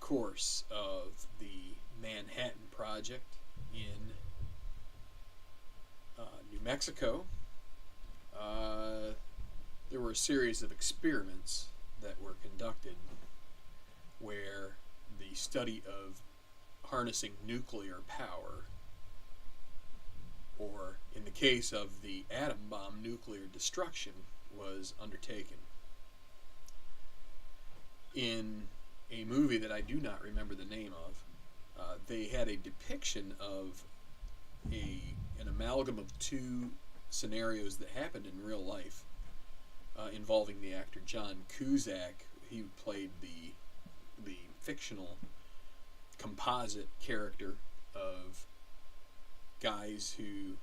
course of the Manhattan Project in New Mexico, there were a series of experiments that were conducted where the study of harnessing nuclear power, or in the case of the atom bomb, nuclear destruction, was undertaken. In a movie that I do not remember the name of, they had a depiction of an amalgam of two scenarios that happened in real life, involving the actor John Cusack. He played the fictional composite character of guys who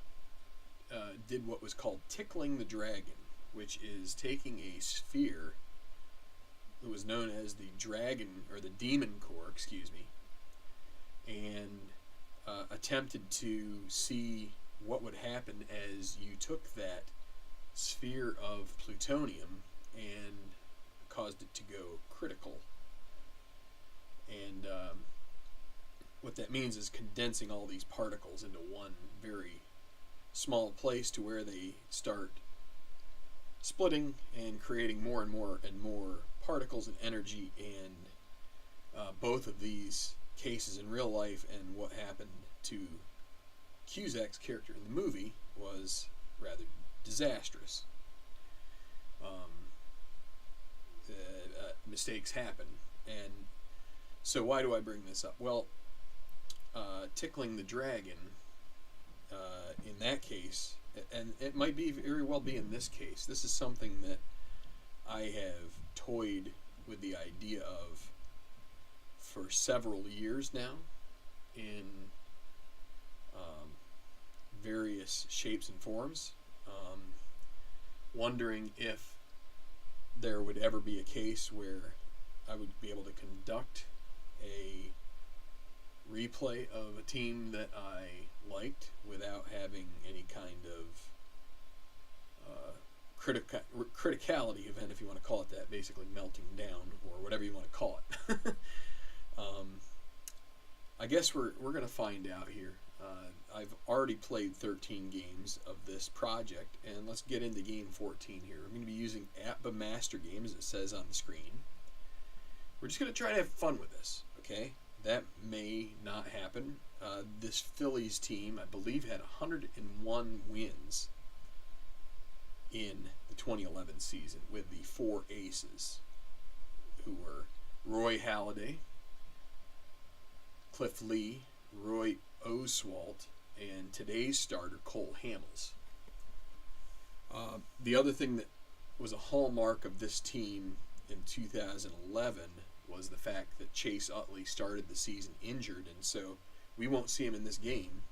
did what was called tickling the dragon, which is taking a sphere that was known as the dragon, or the demon core, excuse me, and attempted to see what would happen as you took that sphere of plutonium and caused it to go critical. And what that means is condensing all these particles into one very small place to where they start splitting and creating more and more and more particles and energy. And both of these cases in real life and what happened to Cusack's character in the movie was rather disastrous. Mistakes happen. And so why do I bring this up? Well, tickling the dragon, in that case, and it might be very well be in this case, this is something that I have toyed with the idea of for several years now, in various shapes and forms, wondering if there would ever be a case where I would be able to conduct a replay of a team that I liked without having any kind of criticality event, if you want to call it that, basically melting down, or whatever you want to call it. I guess we're going to find out here. I've already played 13 games of this project, and let's get into game 14 here. I'm going to be using APBA Master Game, as it says on the screen. We're just going to try to have fun with this, okay? That may not happen. This Phillies team, I believe, had 101 wins in the 2011 season, with the four aces, who were Roy Halladay, Cliff Lee, Roy Oswalt, and today's starter, Cole Hamels. The other thing that was a hallmark of this team in 2011 was the fact that Chase Utley started the season injured, and so we won't see him in this game.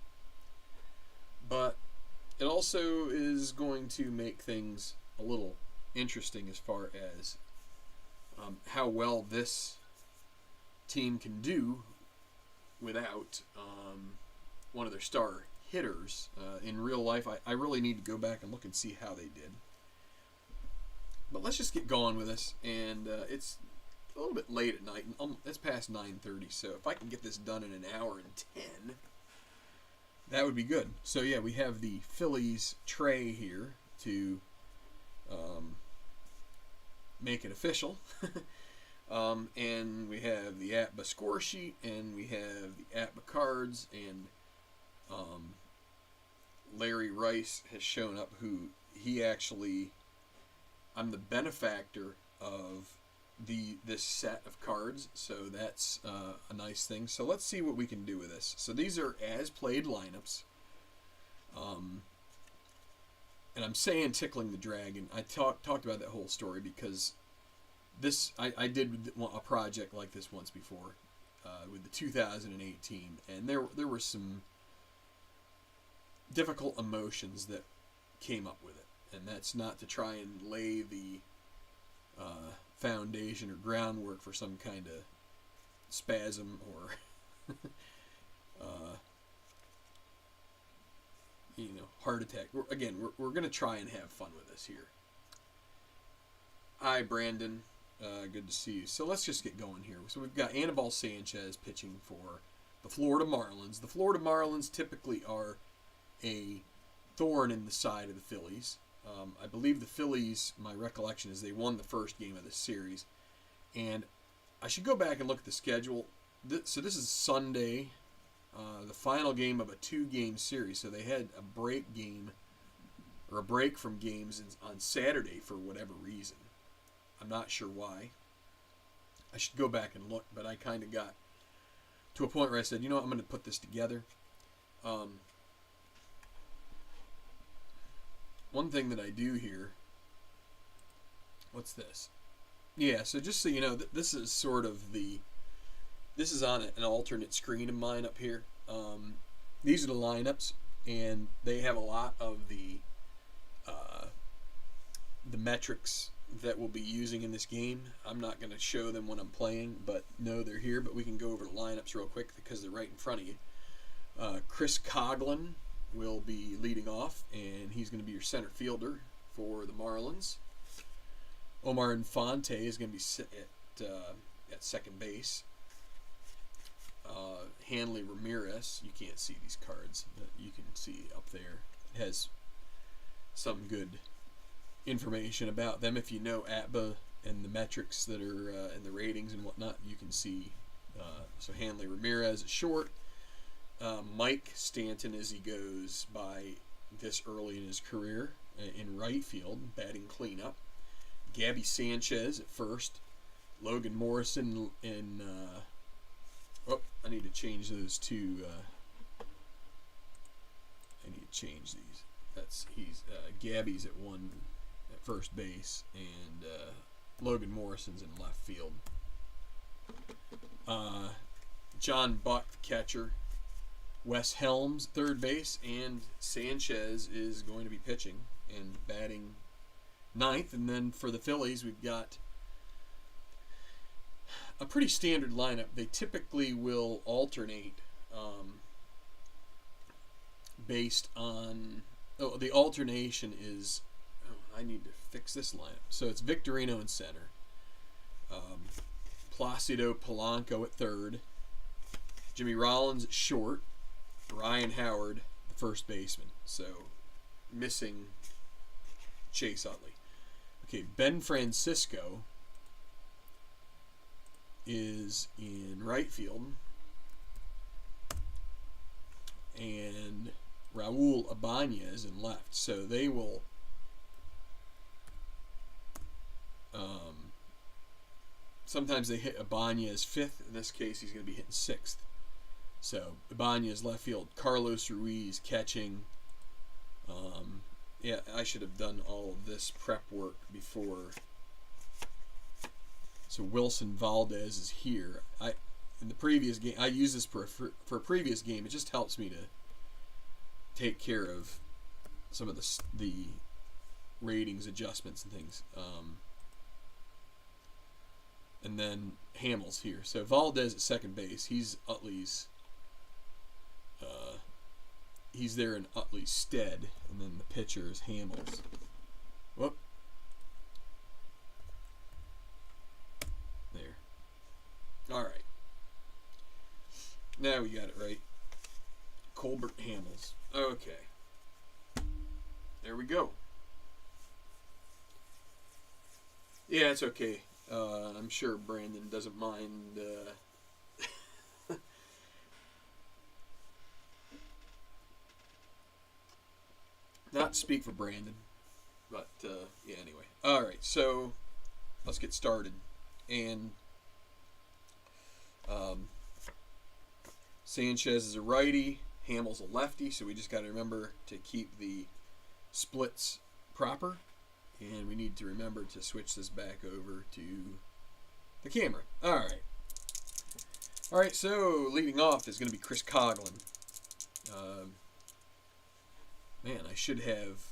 But it also is going to make things a little interesting as far as how well this team can do without one of their star hitters. In real life, I really need to go back and look and see how they did. But let's just get going with this, and it's a little bit late at night. It's past 9:30, so if I can get this done in an hour and 10, that would be good. So yeah, we have the Phillies tray here to make it official. And we have the APBA score sheet, and we have the APBA cards, and Larry Rice has shown up, who he actually, I'm the benefactor of this set of cards, so that's a nice thing. So let's see what we can do with this. So these are as played lineups, and I'm saying tickling the dragon. I talked about that whole story because this I did a project like this once before, with the 2018, and there were some difficult emotions that came up with it, and that's not to try and lay the foundation or groundwork for some kind of spasm or heart attack. We're going to try and have fun with this here. Hi, Brandon. Good to see you. So let's just get going here. So we've got Anibal Sanchez pitching for the Florida Marlins. The Florida Marlins typically are a thorn in the side of the Phillies. I believe the Phillies, my recollection is they won the first game of this series. And I should go back and look at the schedule. So this is Sunday, the final game of a 2-game series. So they had a break game, or a break from games on Saturday for whatever reason. I'm not sure why. I should go back and look, but I kind of got to a point where I said, you know what, I'm going to put this together. One thing that I do here, what's this? Yeah, so just so you know, this is sort of this is on an alternate screen of mine up here. These are the lineups, and they have a lot of the metrics that we'll be using in this game. I'm not going to show them when I'm playing, but no, they're here. But we can go over the lineups real quick because they're right in front of you. Chris Coughlin will be leading off, and he's going to be your center fielder for the Marlins. Omar Infante is going to be at second base. Hanley Ramirez, you can't see these cards, but you can see up there. It has some good information about them. If you know APBA and the metrics that are and the ratings and whatnot, you can see. So Hanley Ramirez is short. Mike Stanton, as he goes by this early in his career, in right field, batting cleanup. Gabby Sanchez at first. Logan Morrison in. I need to change those two. I need to change these. Gabby's at first base, and Logan Morrison's in left field. John Buck, catcher. Wes Helms, third base, and Sanchez is going to be pitching and batting ninth. And then for the Phillies, we've got a pretty standard lineup. They typically will alternate based on... the alternation is... I need to fix this lineup. So it's Victorino in center. Placido Polanco at third. Jimmy Rollins at short. Ryan Howard, the first baseman. So missing Chase Utley. Okay, Ben Francisco is in right field. And Raul Ibanez in left. So they will... sometimes they hit Ibanez fifth. In this case, he's going to be hitting sixth. So Ibanez left field. Carlos Ruiz catching. Yeah, I should have done all of this prep work before. So Wilson Valdez is here. In the previous game, I used this for a previous game. It just helps me to take care of some of the ratings adjustments and things. And then Hamels here. So Valdez at second base. He's Utley's. He's there in Utley's stead, and then the pitcher is Hamels. Whoop. There. All right. Now we got it right. Colbert Hamels. Okay. There we go. Yeah, it's okay. I'm sure Brandon doesn't mind. Not to speak for Brandon, but yeah. Anyway, all right. So let's get started. And Sanchez is a righty. Hamels a lefty. So we just got to remember to keep the splits proper. And we need to remember to switch this back over to the camera. All right. All right, so leading off is going to be Chris Coughlin. Man, I should have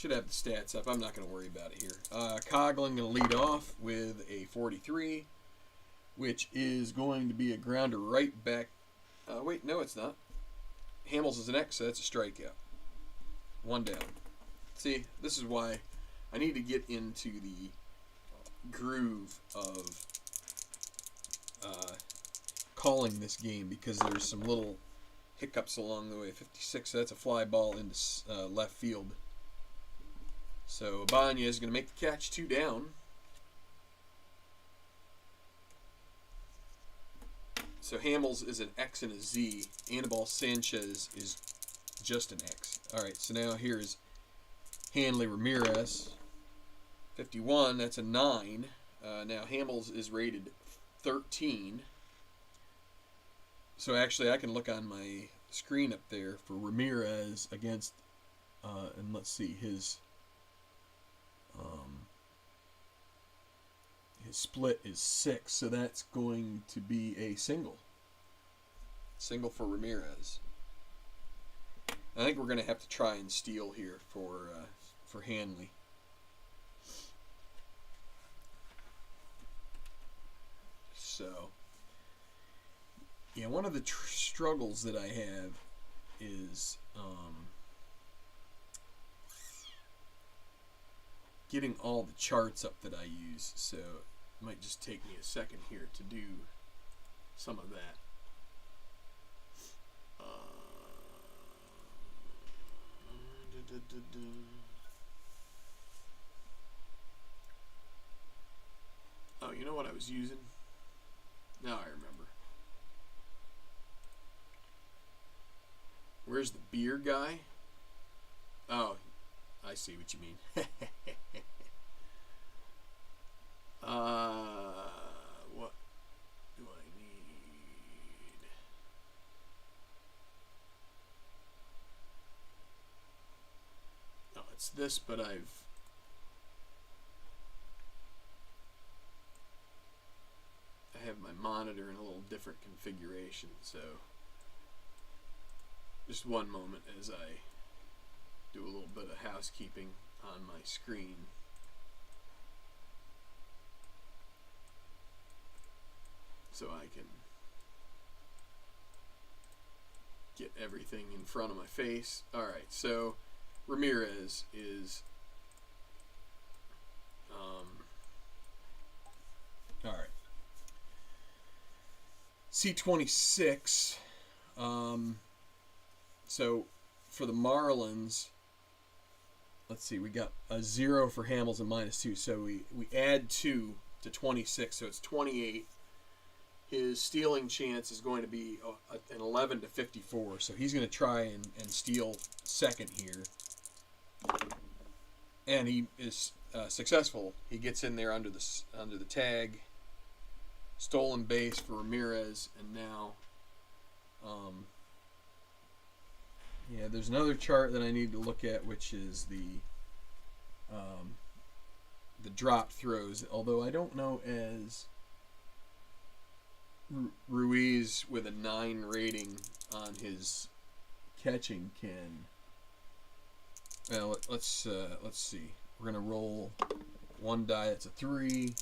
the stats up. I'm not going to worry about it here. Coughlin going to lead off with a 43, which is going to be a grounder right back. Wait, no, it's not. Hamels is an X, so that's a strikeout. One down. See, this is why I need to get into groove of calling this game because there's some little hiccups along the way. 56, so that's a fly ball into left field. So APBA is going to make the catch, 2 down. So Hamels is an X and a Z. Anibal Sanchez is just an X. Alright, so now here's Hanley Ramirez. 51, that's a 9. Now Hamels is rated 13. So actually I can look on my screen up there for Ramirez against, and let's see, his split is 6, so that's going to be a single. Single for Ramirez. I think we're going to have to try and steal here for Hanley. So, yeah, one of the struggles that I have is getting all the charts up that I use, so it might just take me a second here to do some of that. Oh, you know what I was using? Now I remember. Where's the beer guy? Oh, I see what you mean. What do I need? Oh, it's this, but I have my monitor in a little different configuration, so just one moment as I do a little bit of housekeeping on my screen. So I can get everything in front of my face. Alright, so Ramirez is alright. C26. So for the Marlins, let's see, we got a 0 for Hamels and -2. So we add 2 to 26, so it's 28. His stealing chance is going to be an 11 to 54. So he's going to try and steal second here. And he is successful. He gets in there under the tag. Stolen base for Ramirez, and now yeah, there's another chart that I need to look at, which is the drop throws, although I don't know as Ruiz with a 9 rating on his catching can. Well, let's see. We're gonna roll one die. That's a 3.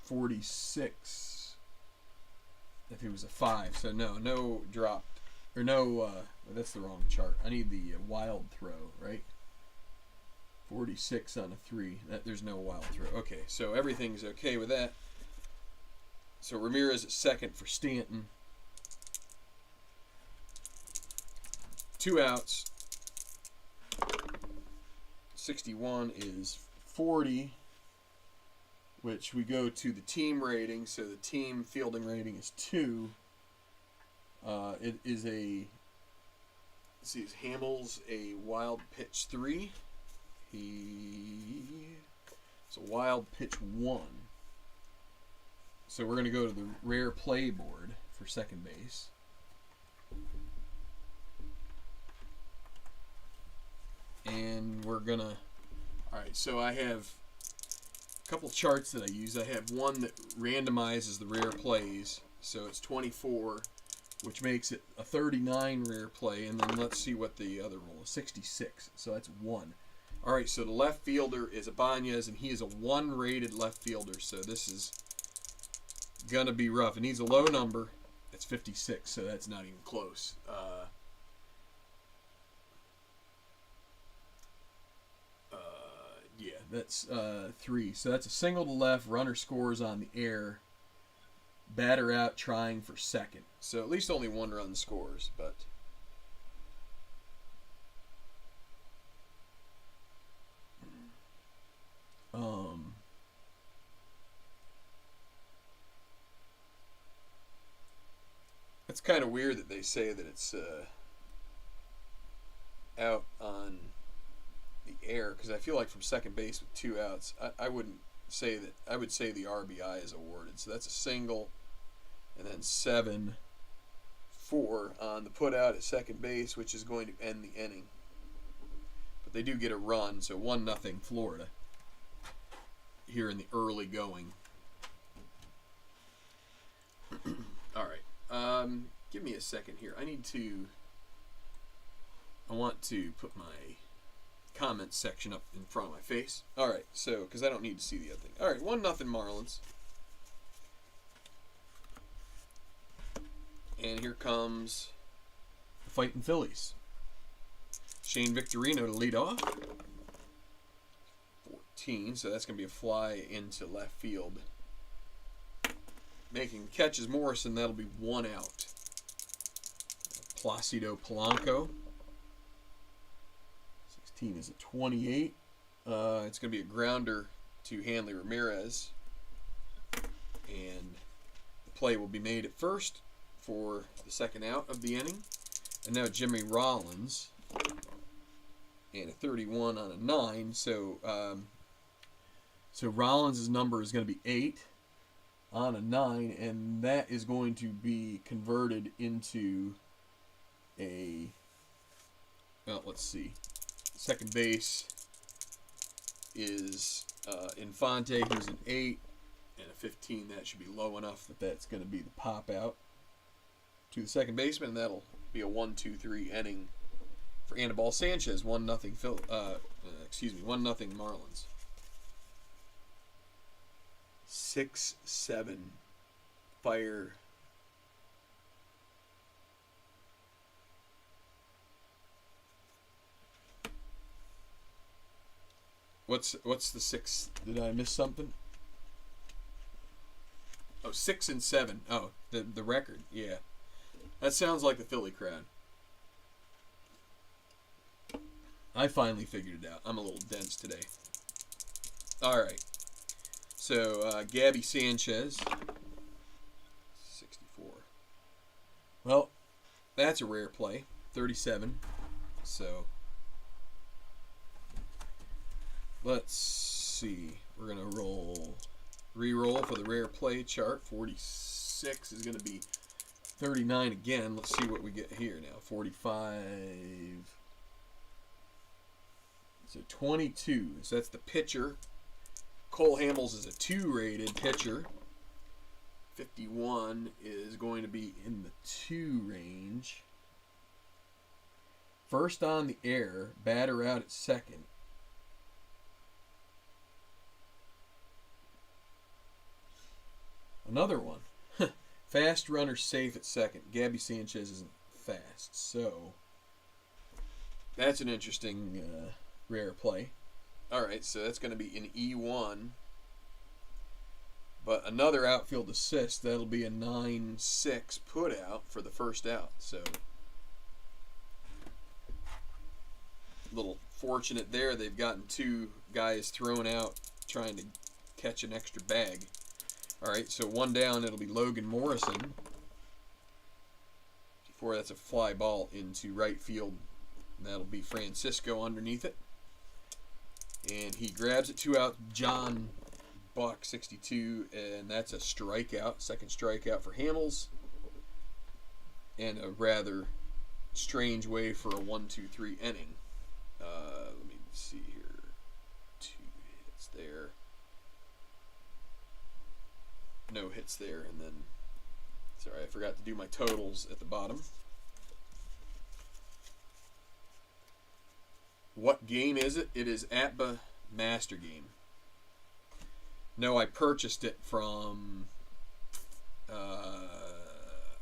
46. If it was a 5, so no dropped, or no. That's the wrong chart. I need the wild throw, right? 46 on a 3. There's no wild throw. Okay, so everything's okay with that. So Ramirez at second for Stanton. 2 outs. 61 is 40, which we go to the team rating. So the team fielding rating is 2. It is a, let's see, is Hamels a wild pitch 3? It's a wild pitch 1. So we're going to go to the rare play board for second base. And we're going to, alright, so I have a couple charts that I use. I have one that randomizes the rare plays. So it's 24, which makes it a 39 rare play. And then let's see what the other roll is, 66. So that's 1. Alright, so the left fielder is Ibanez, and he is a 1 rated left fielder. So this is going to be rough. It needs a low number. It's 56, so that's not even close. Yeah, That's 3. So that's a single to left. Runner scores on the air. Batter out, trying for second. So at least only 1 run scores, but it's kind of weird that they say that it's out on the air, because I feel like from second base with 2 outs, I wouldn't say that. I would say the RBI is awarded. So that's a single, and then 7-4 on the put out at second base, which is going to end the inning. But they do get a run, so 1-0 Florida here in the early going. All right. Give me a second here. I want to put my comments section up in front of my face. All right, so because I don't need to see the other thing. All right, 1-0 Marlins. And here comes the fighting Phillies. Shane Victorino to lead off. 14, so that's going to be a fly into left field. Making catches Morrison, that'll be 1 out. Placido Polanco. 16 is a 28. It's going to be a grounder to Hanley Ramirez. And the play will be made at first for the second out of the inning. And now Jimmy Rollins. And a 31 on a 9. So Rollins' number is going to be 8 on a 9. And that is going to be converted into a... Well, let's see. Second base is Infante, who's an 8, and a 15. That should be low enough that that's going to be the pop out to the second baseman. And that'll be a 1-2-3 inning for Anibal Sanchez. 1-0 1-0 Marlins. 6-7 Fire. What's the 6? Did I miss something? Oh, 6-7. Oh, the record. Yeah, that sounds like the Philly crowd. I finally figured it out. I'm a little dense today. All right. So Gabby Sanchez, 64. Well, that's a rare play. 37. So let's see. We're going to re-roll for the rare play chart. 46 is going to be 39 again. Let's see what we get here now. 45. So 22. So that's the pitcher. Cole Hamels is a 2 rated pitcher. 51 is going to be in the 2 range. First on the air. Batter out at second. Another one. Fast runner safe at second. Gabby Sanchez isn't fast, so that's an interesting rare play. All right, so that's going to be an E1. But another outfield assist, that'll be a 9-6 put out for the first out. So a little fortunate there. They've gotten 2 guys thrown out trying to catch an extra bag. All right, so 1 down, it'll be Logan Morrison. Before that's a fly ball into right field. And that'll be Francisco underneath it. And he grabs it 2 out. John Buck, 62, and that's a strikeout. Second strikeout for Hamels. And a rather strange way for a 1-2-3 inning. Let me see here. 2 hits there. No hits there, and then, sorry, I forgot to do my totals at the bottom. What game is it? It is APBA Master Game. No, I purchased it from,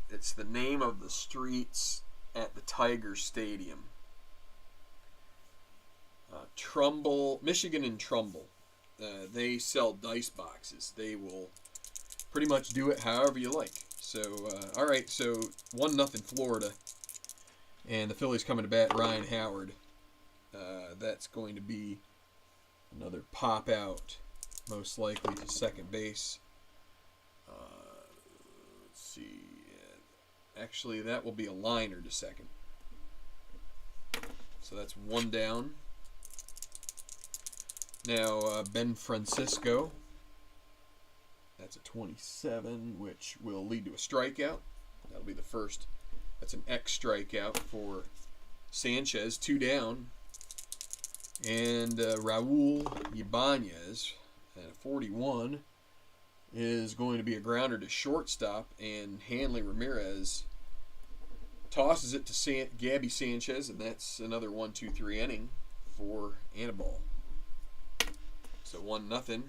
it's the name of the streets at the Tiger Stadium. Trumbull, Michigan and Trumbull. they sell dice boxes. They will pretty much do it however you like. So, all right, so 1-0 Florida. And the Phillies coming to bat, Ryan Howard. That's going to be another pop out, most likely to second base. Let's see. Actually, that will be a liner to second. So that's 1 down. Now, Ben Francisco. That's a 27, which will lead to a strikeout. That'll be the first. That's an X strikeout for Sanchez, 2 down. And Raul Ibanez at a 41 is going to be a grounder to shortstop, and Hanley Ramirez tosses it to Gabby Sanchez, and that's another 1-2-3 inning for Anibal. So 1-0.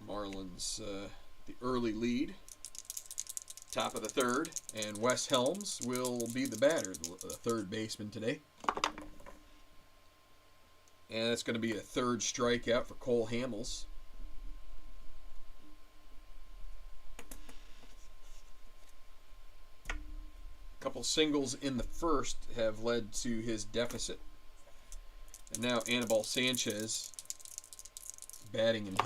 Marlins the early lead. Top of the third, and Wes Helms will be the batter, the third baseman today. And that's going to be a third strikeout for Cole Hamels. A couple singles in the first have led to his deficit. And now Anibal Sanchez batting in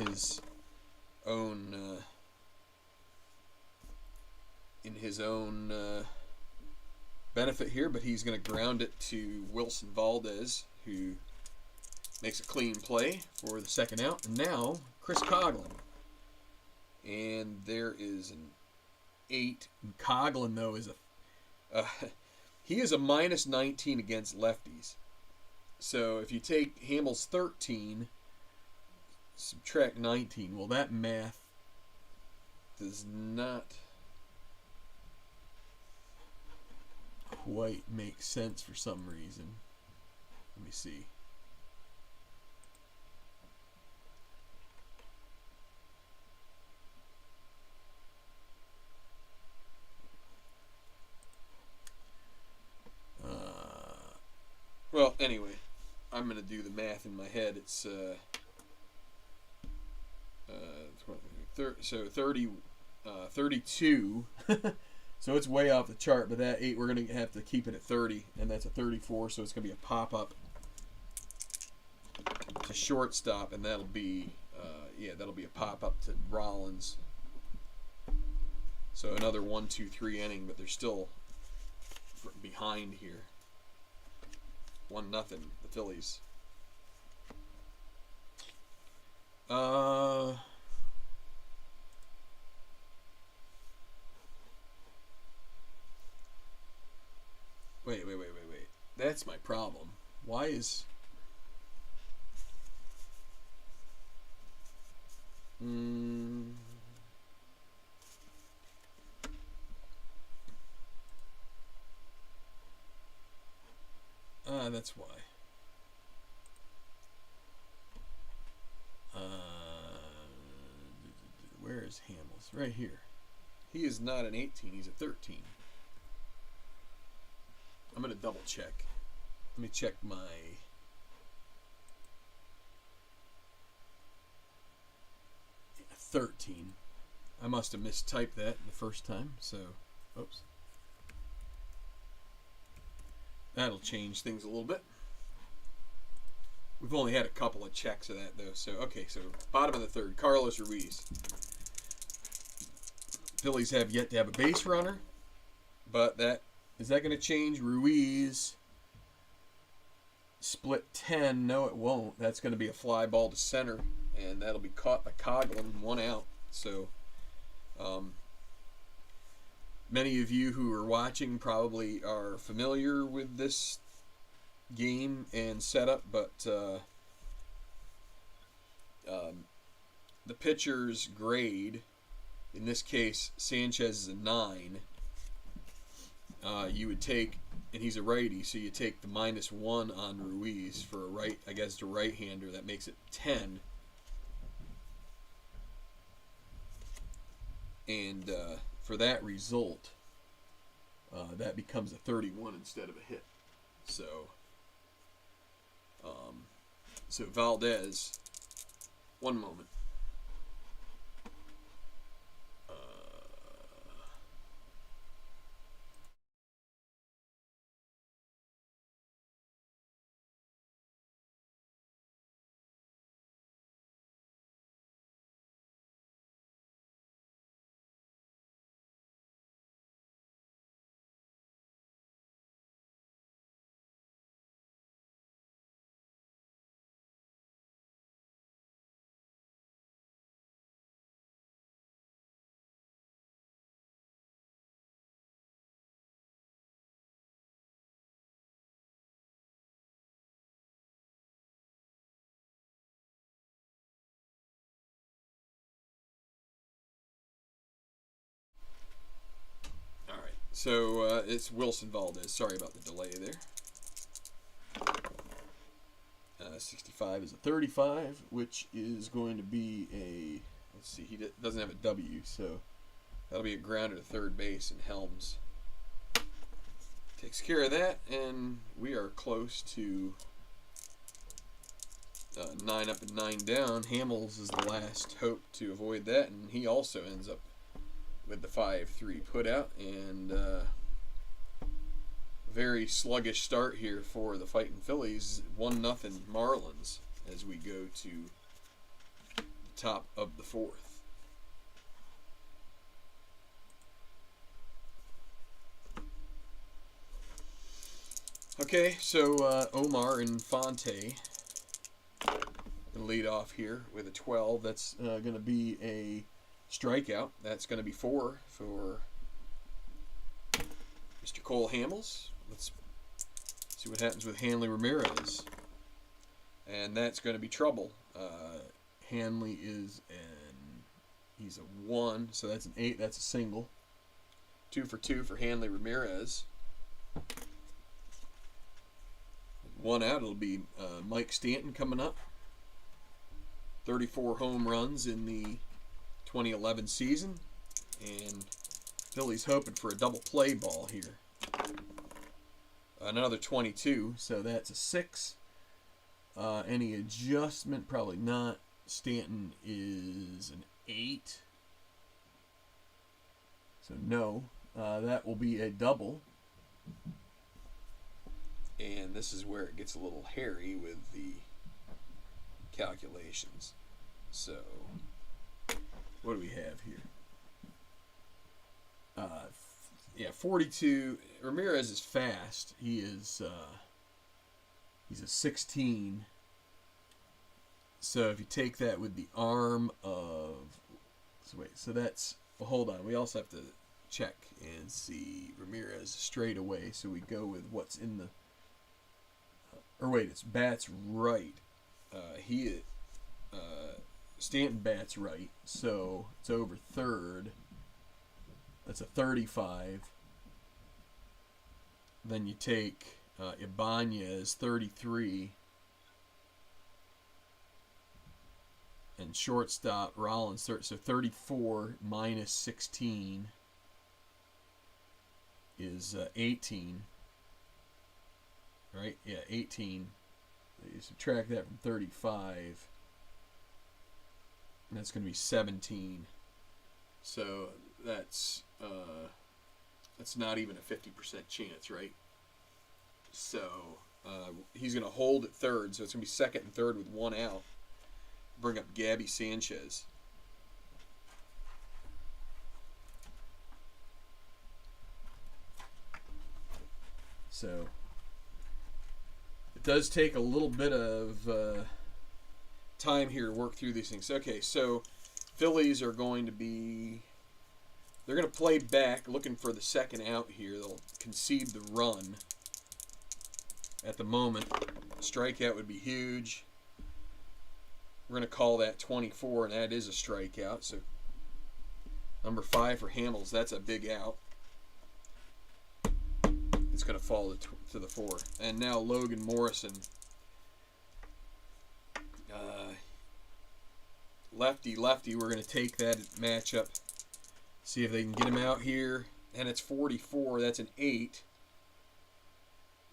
his own benefit here, but he's going to ground it to Wilson Valdez, who makes a clean play for the second out. And now Chris Coughlin, and there is an 8. And Coughlin, though, is he is a -19 against lefties. So if you take Hamels 13, subtract 19, well, that math does not quite make sense for some reason. Let me see. Well, anyway, I'm going to do the math in my head. It's so 32. So it's way off the chart, but that 8, we're going to have to keep it at 30, and that's a 34, so it's going to be a pop-up to shortstop, and that'll be, that'll be a pop-up to Rollins. So another 1-2-3 inning, but they're still behind here. 1-0, the Phillies. Wait. That's my problem. Why is... that's why. Where is Hamels? Right here. He is not an 18. He's a 13. I'm going to double check. Let me check my... 13. I must have mistyped that the first time, so... Oops. That'll change things a little bit. We've only had a couple of checks of that, though. So, okay, so bottom of the third, Carlos Ruiz. Phillies have yet to have a base runner, but is that going to change? Ruiz split 10. No, it won't. That's going to be a fly ball to center, and that'll be caught by Coughlin, 1 out. So, many of you who are watching probably are familiar with this game and setup, but the pitcher's grade, in this case, Sanchez is a 9. You would take, and he's a righty, so you take the -1 on Ruiz for a right-hander. That makes it 10. And for that result, that becomes a 31 instead of a hit. So, So Valdez, one moment. All right. So it's Wilson Valdez. Sorry about the delay there. 65 is a 35, which is going to be a, let's see, he doesn't have a W, so that'll be a grounder to third base, and Helms takes care of that, and we are close to 9 up and 9 down. Hamels is the last hope to avoid that, and he also ends up with the 5-3 putout, and very sluggish start here for the fighting Phillies. 1-0 Marlins as we go to the top of the fourth. Okay, so Omar Infante gonna lead off here with a 12. That's going to be a strikeout. That's going to be 4 for Mr. Cole Hamels. Let's see what happens with Hanley Ramirez. And that's going to be trouble. Hanley is he's a 1, so that's an 8. That's a single. 2 for 2 for Hanley Ramirez. 1 out, it'll be Mike Stanton coming up. 34 home runs in the 2011 season. And Philly's hoping for a double play ball here. Another 22, so that's a 6. Any adjustment? Probably not. Stanton is an 8. So no. That will be a double. And this is where it gets a little hairy with the calculations. So, what do we have here? Yeah, 42. Ramirez is fast. He is he's a 16. So if you take that with the arm of, so that's, well, hold on. We also have to check and see Ramirez straight away. So we go with what's in the, or wait, it's bats right. Stanton bats right, so it's over third. That's a 35. Then you take Ibanez, 33. And shortstop Rollins, so 34 minus 16 is 18. Right? Yeah, 18. You subtract that from 35. And that's going to be 17. So that's not even a 50% chance, right? So he's going to hold at third, so it's going to be second and third with 1 out. Bring up Gabby Sanchez. So it does take a little bit of time here to work through these things. Okay, so Phillies are going to be, they're going to play back looking for the second out here. They'll concede the run at the moment. Strikeout would be huge. We're going to call that 24, and that is a strikeout. So number 5 for Hamels, that's a big out. It's going to fall to the 4. And now Logan Morrison. Lefty, we're going to take that matchup. See if they can get him out here. And it's 44, that's an 8.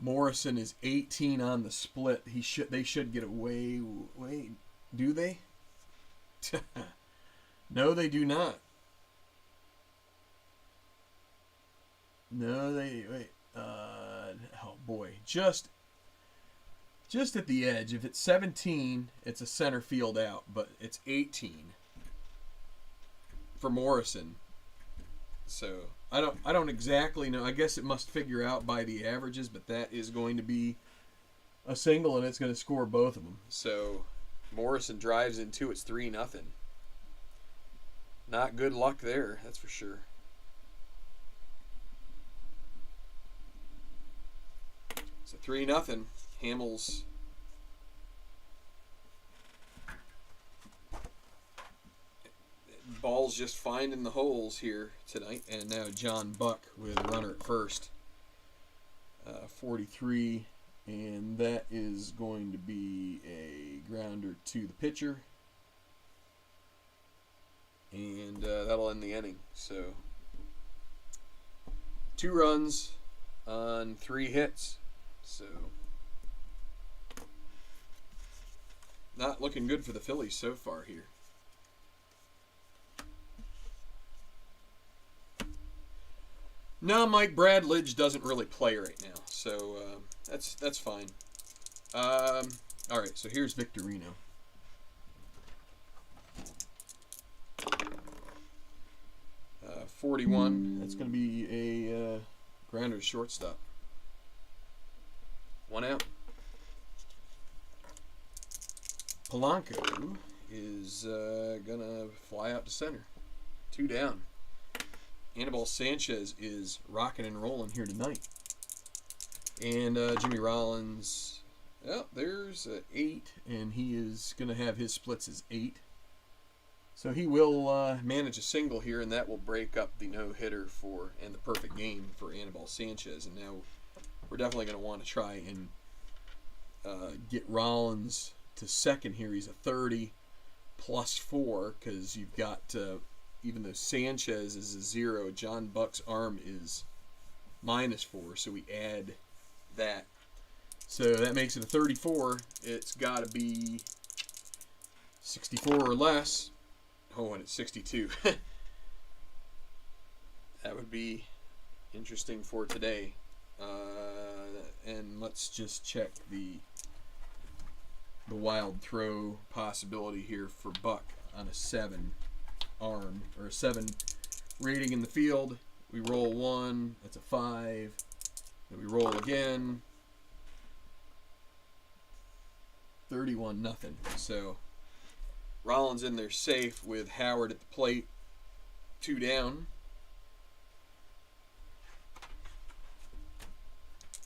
Morrison is 18 on the split. They should get away. Wait, do they? No, they do not. No, they wait. Oh boy, just at the edge. If it's 17, it's a center field out, but it's 18 for Morrison. So I don't exactly know. I guess it must figure out by the averages, but that is going to be a single, and it's going to score both of them. So Morrison drives in two. It's 3-0. Not good luck there, that's for sure. So 3-0. Hamels. Ball's just finding the holes here tonight. And now John Buck with a runner at first. 43. And that is going to be a grounder to the pitcher. And that'll end the inning. So 2 runs on 3 hits. So not looking good for the Phillies so far here. No, Mike Bradledge doesn't really play right now, so that's fine. All right, so here's Victorino. Uh, 41. That's going to be a grounder to shortstop. 1 out. Polanco is going to fly out to center. 2 down. Anibal Sanchez is rocking and rolling here tonight. And Jimmy Rollins, oh, there's 8, and he is going to have his splits as 8. So he will manage a single here, and that will break up the no-hitter and the perfect game for Anibal Sanchez. And now we're definitely going to want to try and get Rollins to second here. He's a 30 plus 4 because you've got... even though Sanchez is a 0, John Buck's arm is -4, so we add that. So that makes it a 34. It's got to be 64 or less. Oh, and it's 62. That would be interesting for today. And let's just check the wild throw possibility here for Buck on a 7 arm, or a 7 rating in the field. We roll 1, that's a 5, then we roll again. 31-0. So Rollins in there safe with Howard at the plate. 2 down.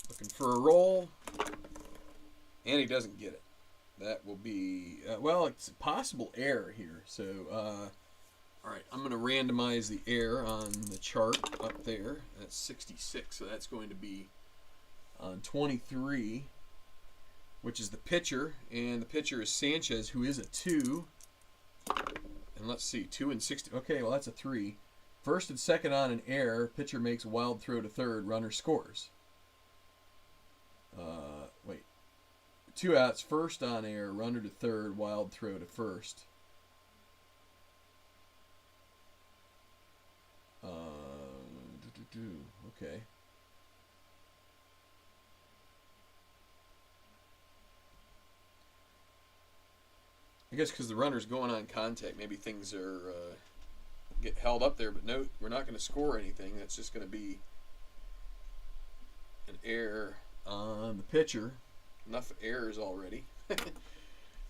Looking for a roll, and he doesn't get it. That will be well, it's a possible error here. So all right, I'm going to randomize the error on the chart up there. That's 66, so that's going to be on 23, which is the pitcher, and the pitcher is Sanchez, who is a 2. And let's see, 2 and 60. Okay, well, that's a 3. First and second on an error. Pitcher makes a wild throw to third. Runner scores. Wait. 2 outs, first on error. Runner to third. Wild throw to first. Okay. I guess because the runner's going on contact, maybe things are get held up there. But no, we're not going to score anything. That's just going to be an error on the pitcher. Enough errors already.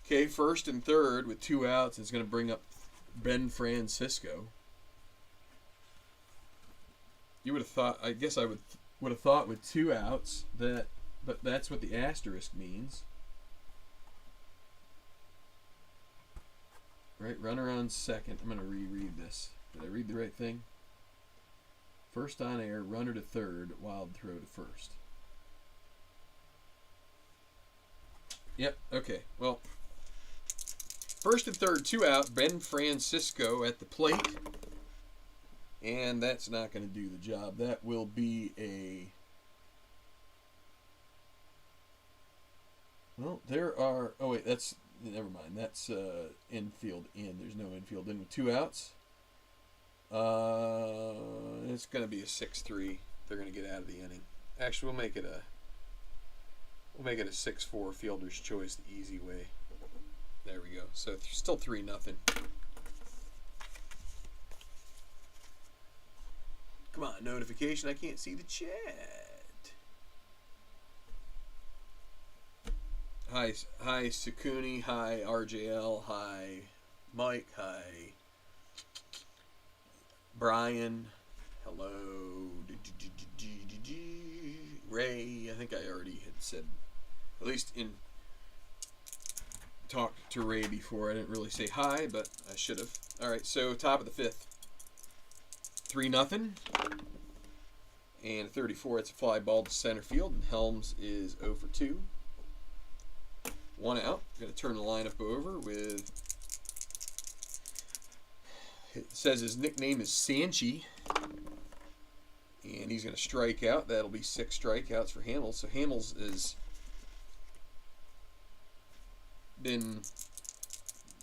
Okay, first and third with 2 outs. It's going to bring up Ben Francisco. You would have thought, I guess I would have thought with 2 outs that, but that's what the asterisk means. Right, runner on second. I'm going to reread this. Did I read the right thing? First on air, runner to third, wild throw to first. Yep, okay. Well, first and third, 2 out. Ben Francisco at the plate. And that's not going to do the job. That will be a Well, there are. Oh wait, that's never mind. That's infield in. There's no infield in with 2 outs. It's gonna be a 6-3. They're gonna get out of the inning. Actually, we'll make it a 6-4 fielder's choice, the easy way. There we go. So still 3-0. Come on, notification. I can't see the chat. Hi, Sukuni. Hi, RJL. Hi, Mike. Hi, Brian. Hello, Ray. I think I already had said, at least in talked to Ray before. I didn't really say hi, but I should have. All right, so top of the 5th, 3-0, and 34. It's a fly ball to center field, and Helms is 0 for 2. 1 out. Going to turn the lineup over with. It says his nickname is Sanchi, and he's going to strike out. That'll be 6 strikeouts for Hamels. So Hamels has been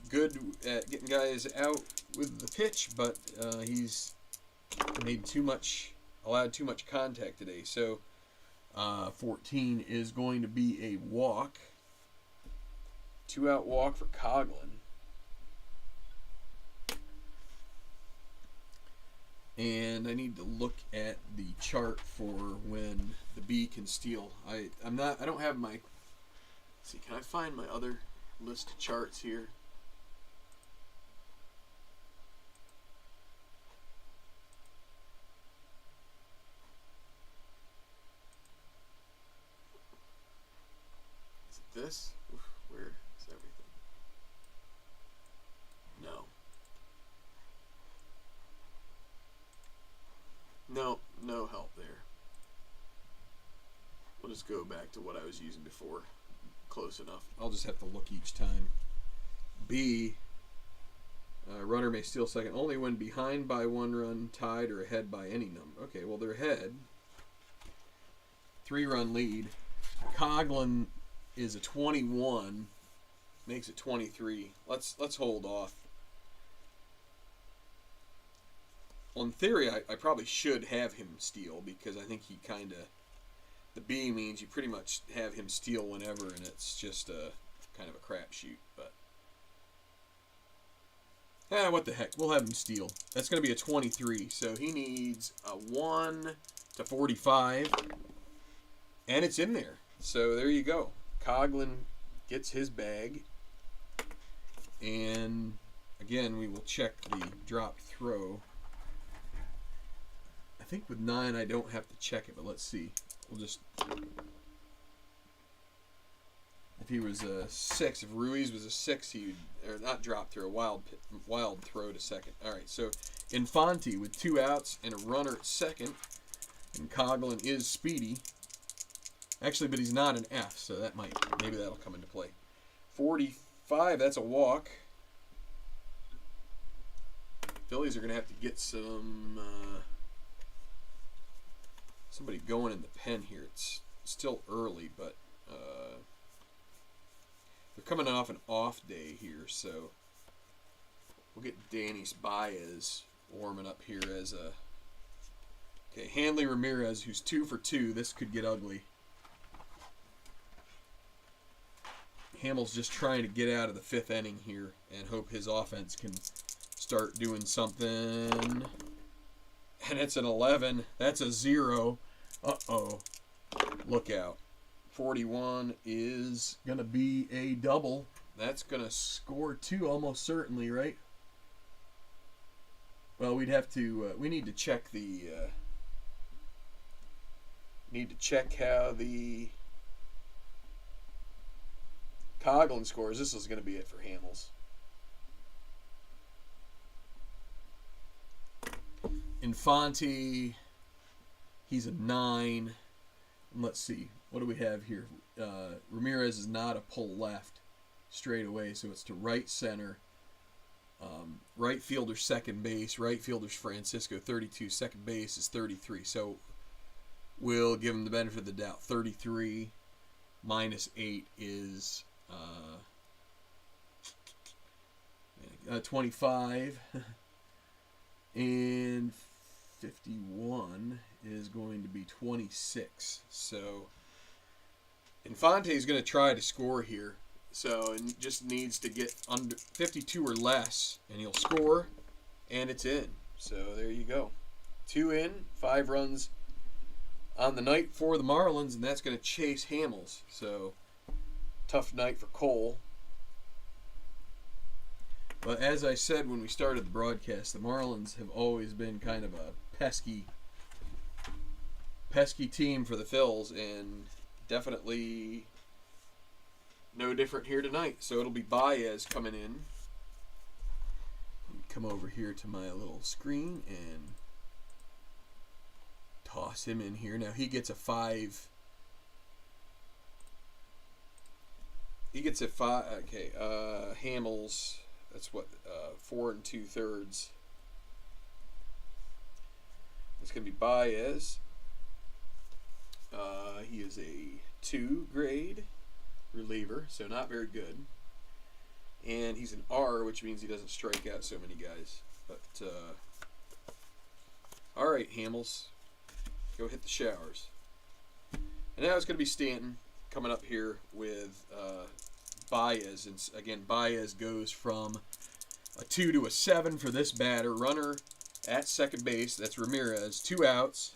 good at getting guys out with the pitch, but he's allowed too much contact today. So 14 is going to be a walk. 2-out walk for Coughlin. And I need to look at the chart for when the B can steal. I don't have my. Let's see, can I find my other list of charts here? Is it this? Oof, where is everything? No. No help there. We'll just go back to what I was using before. Close enough. I'll just have to look each time. B, runner may steal second only when behind by 1 run, tied, or ahead by any number. Okay, well, they're ahead. 3-run lead. Coughlin is a 21. Makes it 23. Let's hold off. Well, in theory, I probably should have him steal, because I think he kind of... The B means you pretty much have him steal whenever, and it's just a kind of a crapshoot. But what the heck? We'll have him steal. That's going to be a 23, so he needs a 1 to 45, and it's in there. So there you go. Coughlin gets his bag, and again, we will check the dropped throw. I think with 9, I don't have to check it, but let's see. We'll just, if he was a 6, if Ruiz was a 6, he would, or not drop throw, wild throw to second. All right, so Infante with 2 outs and a runner at second, and Coughlin is speedy. Actually, but he's not an F, so maybe that'll come into play. 45, that's a walk. Phillies are going to have to get somebody going in the pen here. It's still early, but they're coming off an off day here, so we'll get Danny Baez warming up here as a... Okay, Hanley Ramirez, who's 2 for 2. This could get ugly. Hamels just trying to get out of the 5th inning here and hope his offense can start doing something. And it's an 11. That's a 0. Uh-oh. Look out. 41 is going to be a double. That's going to score 2 almost certainly, right? Well, we'd have to... we need to check the... need to check how the Coughlin scores. This is going to be it for Hamels. Infante, he's a 9. And let's see, what do we have here? Ramirez is not a pull left straight away, so it's to right center. Right fielder second base. Right fielder's Francisco 32. Second base is 33. So we'll give him the benefit of the doubt. 33. -8 is 25. And 51 is going to be 26. So Infante is going to try to score here. So it just needs to get under 52 or less, and he'll score, and it's in. So there you go. 2 in, 5 runs on the night for the Marlins, and that's going to chase Hamels. So tough night for Cole. But as I said when we started the broadcast, the Marlins have always been kind of a pesky team for the Phils, and definitely no different here tonight. So it'll be Baez coming in. Come over here to my little screen and toss him in here. Now he gets a 5. He gets a 5. Okay, Hamels. That's what 4 2/3. It's gonna be Baez. He is a 2 grade reliever, so not very good. And he's an R, which means he doesn't strike out so many guys. But all right, Hamels, go hit the showers. And now it's going to be Stanton coming up here with Baez. And again, Baez goes from a 2 to a 7 for this batter. Runner at second base. That's Ramirez. 2 outs.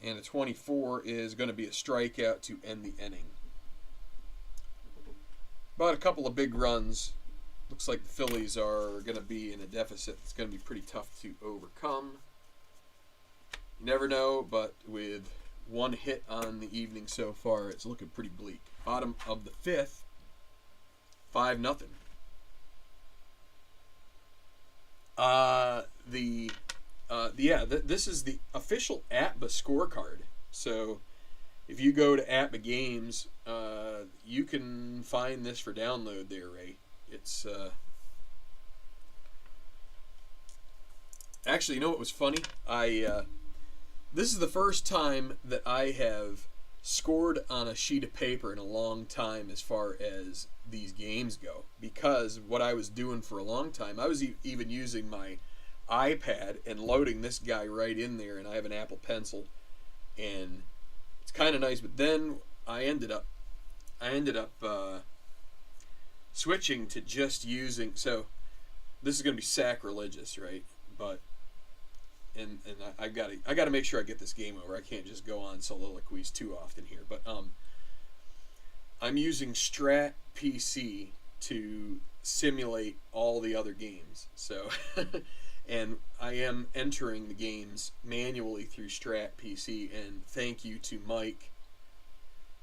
And a 24 is going to be a strikeout to end the inning. About a couple of big runs. Looks like the Phillies are going to be in a deficit. It's going to be pretty tough to overcome. You never know, but with 1 hit on the evening so far, it's looking pretty bleak. Bottom of the 5th, 5-0. This is the official APBA scorecard. So if you go to APBA Games, you can find this for download there, Ray. It's actually, you know what was funny? This is the first time that I have scored on a sheet of paper in a long time as far as these games go, because what I was doing for a long time, I was even using my iPad and loading this guy right in there, and I have an Apple Pencil, and it's kind of nice. But then I ended up switching to just using. So this is going to be sacrilegious, right? But and I got to make sure I get this game over. I can't just go on soliloquies too often here. But I'm using Strat PC to simulate all the other games. So and I am entering the games manually through Strat PC. And thank you to Mike.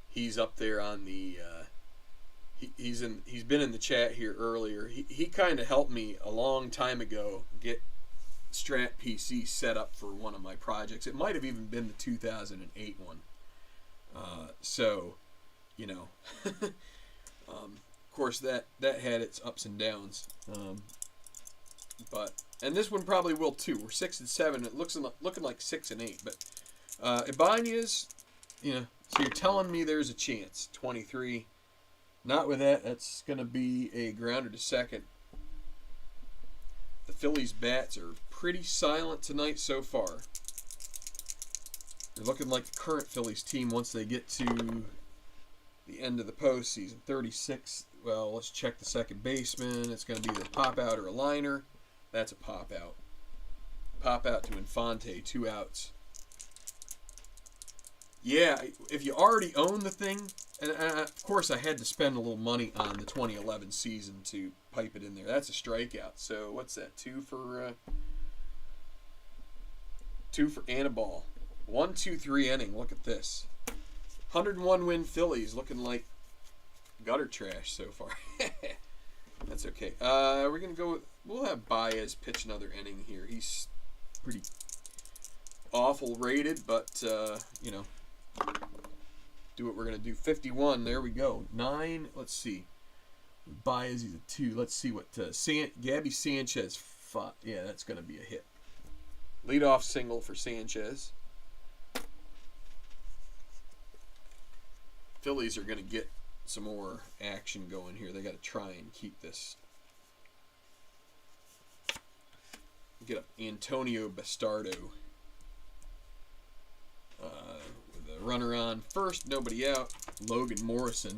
He's up there on the. He's been in the chat here earlier. He kind of helped me a long time ago get Strat PC set up for one of my projects. It might have even been the 2008 one. So, you know, of course that had its ups and downs. And this one probably will too. We're 6 and 7. It looking like 6 and 8. But Ibanez, you know, so you're telling me there's a chance. 23. Not with that. That's going to be a grounder to second. The Phillies bats are pretty silent tonight so far. They're looking like the current Phillies team once they get to the end of the postseason. 36. Well, let's check the second baseman. It's going to be either a pop out or a liner. That's a pop out. Pop out to Infante. 2 outs. Yeah, if you already own the thing, and of course I had to spend a little money on the 2011 season to pipe it in there. That's a strikeout. So what's that? 2 for Anibal. 1-2-3 inning. Look at this. 101 win Phillies, looking like gutter trash so far. That's okay. We're gonna go. We'll have Baez pitch another inning here. He's pretty awful rated, but you know. Do what we're going to do. 51. There we go. 9. Let's see. Baez, he's a 2. Let's see what Gabby Sanchez. 5. Yeah, that's going to be a hit. Leadoff single for Sanchez. Phillies are going to get some more action going here. They got to try and keep this. Get up Antonio Bastardo with a runner on first, nobody out. Logan Morrison.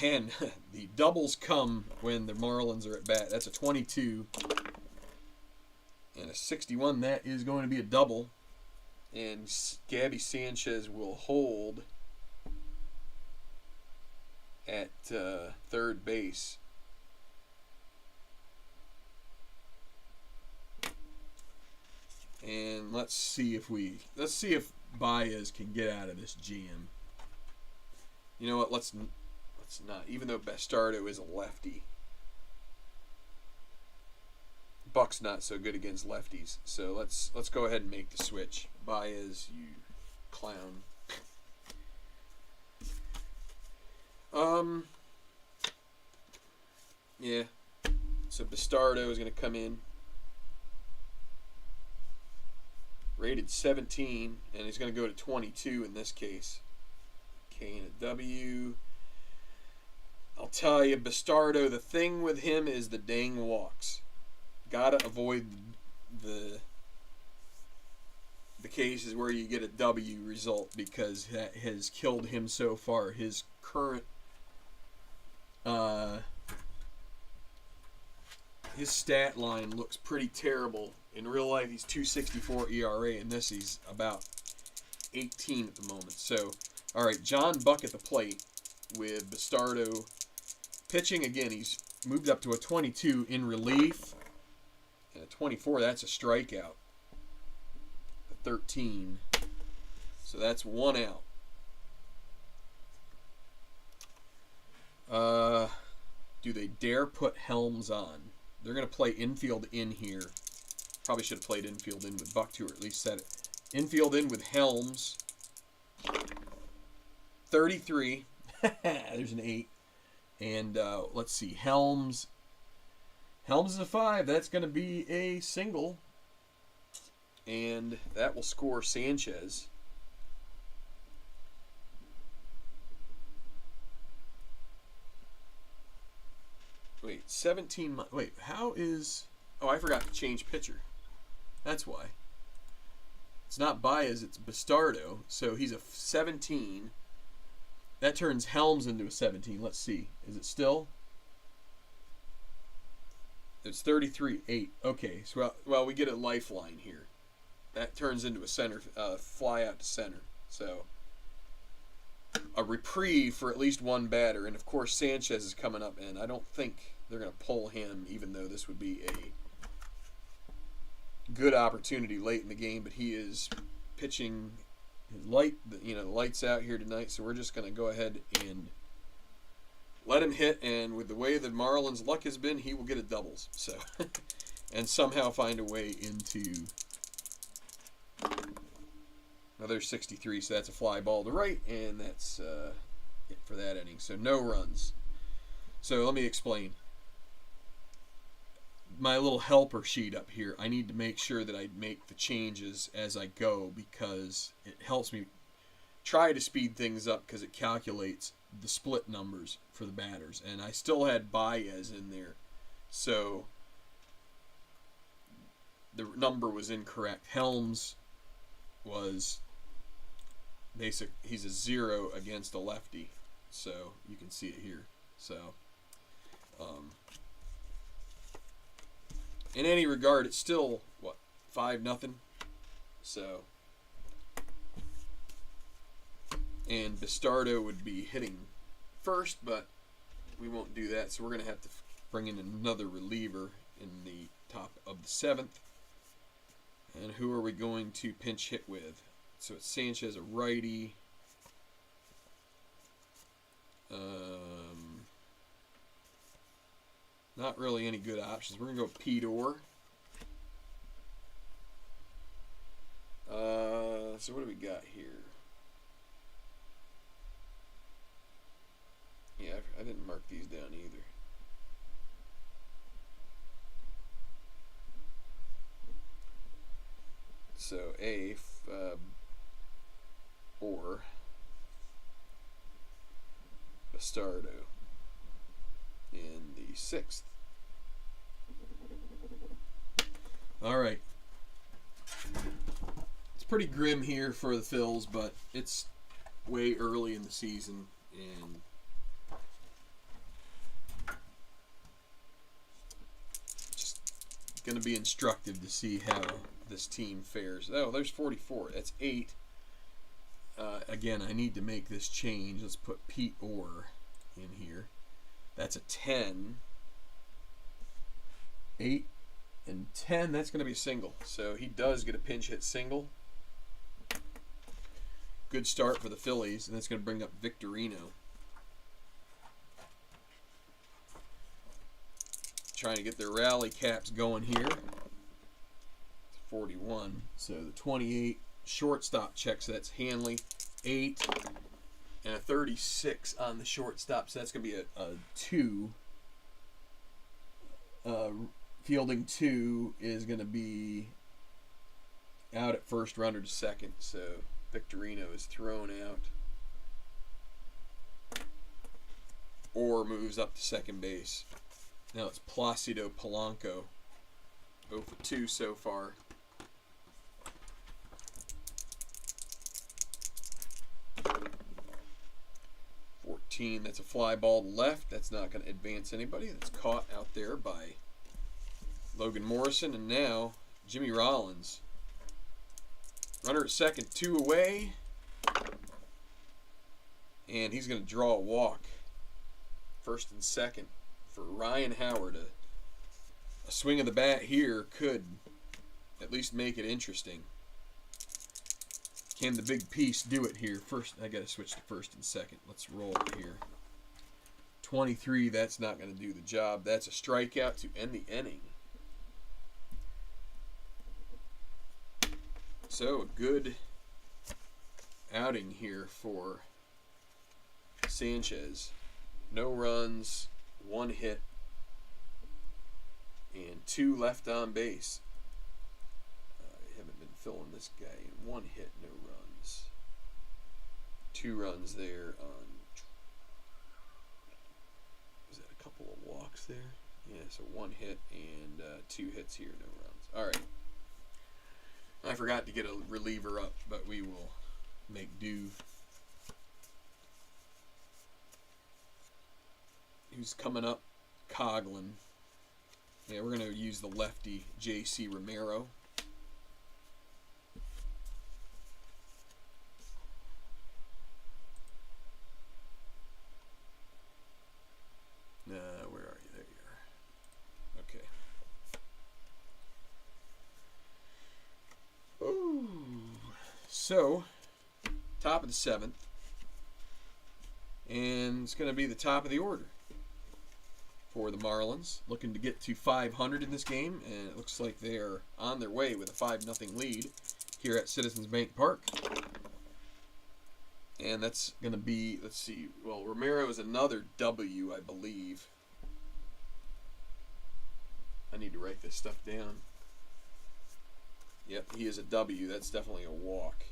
And the doubles come when the Marlins are at bat. That's a 22 and a 61. That is going to be a double. And Gabby Sanchez will hold at third base. And let's see if Baez can get out of this jam. You know what? Let's not. Even though Bastardo is a lefty, Buck's not so good against lefties. So let's go ahead and make the switch. Baez, you clown. Yeah. So Bastardo is going to come in. Rated 17, and he's going to go to 22 in this case. K and a W. I'll tell you, Bastardo, the thing with him is the dang walks. Gotta avoid the cases where you get a W result, because that has killed him so far. His current his stat line looks pretty terrible. In real life, he's 2.64 ERA, and this he's about 18 at the moment. So, all right, John Buck at the plate with Bastardo pitching again. He's moved up to a 22 in relief, and a 24. That's a strikeout. A 13. So that's one out. Do they dare put Helms on? They're going to play infield in here. Probably should have played infield in with Buck too, or at least said it. Infield in with Helms. 33. There's an 8. And let's see. Helms. Helms is a 5. That's going to be a single. And that will score Sanchez. Wait, 17. Wait, how is... Oh, I forgot to change pitcher. That's why. It's not Baez, it's Bastardo. So he's a 17. That turns Helms into a 17. Let's see. Is it still? It's 33-8. Okay, so well, we get a lifeline here. That turns into a center, fly out to center. So a reprieve for at least one batter. And, of course, Sanchez is coming up, and I don't think they're going to pull him, even though this would be a good opportunity late in the game. But he is pitching his the lights out here tonight, so we're just going to go ahead and let him hit. And with the way the Marlins' luck has been, he will get a doubles. So, and somehow find a way into another 63. So that's a fly ball to right, and that's it for that inning. So no runs. So let me explain. My little helper sheet up here, I need to make sure that I make the changes as I go, because it helps me try to speed things up, because it calculates the split numbers for the batters. And I still had Baez in there, so the number was incorrect. Helms was basic. He's a 0 against a lefty, so you can see it here. So in any regard, it's still, what, 5-0? So, and Bastardo would be hitting first, but we won't do that, so we're going to have to bring in another reliever in the top of the 7th. And who are we going to pinch hit with? So it's Sanchez, a righty. Not really any good options. We're going to go Pedor. So what do we got here? Yeah, I didn't mark these down either. So or Bastardo in the 6th. All right. It's pretty grim here for the Phils, but it's way early in the season, and just going to be instructive to see how this team fares. Oh, there's 44. That's 8. Again, I need to make this change. Let's put Pete Orr in here. That's a 10. 8 and 10. That's going to be a single. So he does get a pinch hit single. Good start for the Phillies, and that's going to bring up Victorino. Trying to get their rally caps going here. 41. So the 28 shortstop checks. So that's Hanley. 8 and a 36 on the shortstop. So that's going to be a 2. Fielding 2 is going to be out at first, runner to second. So Victorino is thrown out. Or moves up to second base. Now it's Placido Polanco. 0 for 2 so far. That's a fly ball to left. That's not going to advance anybody. That's caught out there by Logan Morrison. And now Jimmy Rollins. Runner at second, 2 away. And he's going to draw a walk. First and second for Ryan Howard. A swing of the bat here could at least make it interesting. Can the big piece do it here? First, I got to switch to first and second. Let's roll here. 23, that's not going to do the job. That's a strikeout to end the inning. So, a good outing here for Sanchez. No runs, 1 hit, and 2 left on base. I haven't been filling this guy in. 1 hit, no runs. 2 runs there on. Was that a couple of walks there? Yeah, so 1 hit and 2 hits here, no runs. All right. I forgot to get a reliever up, but we will make do. Who's coming up? Coughlin. Yeah, we're going to use the lefty J.C. Romero. Where are you? There you are. Okay. Ooh. So, top of the 7th. And it's going to be the top of the order for the Marlins. Looking to get to 500 in this game. And it looks like they are on their way with a 5-0 lead here at Citizens Bank Park. And that's going to be, let's see, well, Romero is another W, I believe. I need to write this stuff down. Yep, he is a W. That's definitely a walk.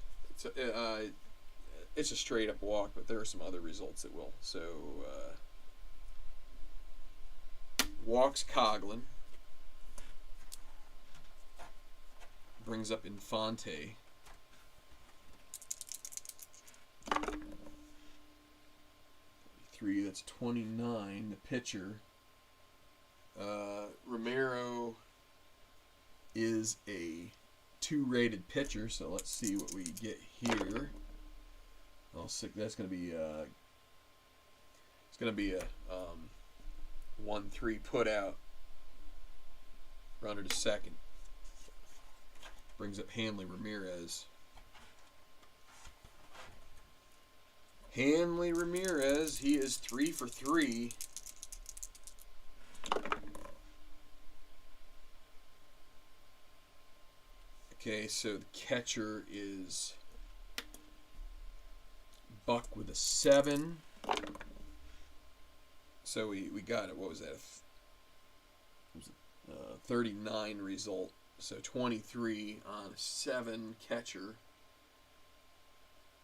It's a straight up walk, but there are some other results that will. So, walks Coughlin. Brings up Infante. That's 29. The pitcher. Romero is a 2-rated pitcher, so let's see what we get here. That's going to be it's going to be a 1-3 put out. Runner to second. Brings up Hanley Ramirez. Hanley Ramirez, he is 3 for 3. Okay, so the catcher is Buck with a 7. So we got it. What was that? It was a 39 result. So 23 on a 7 catcher.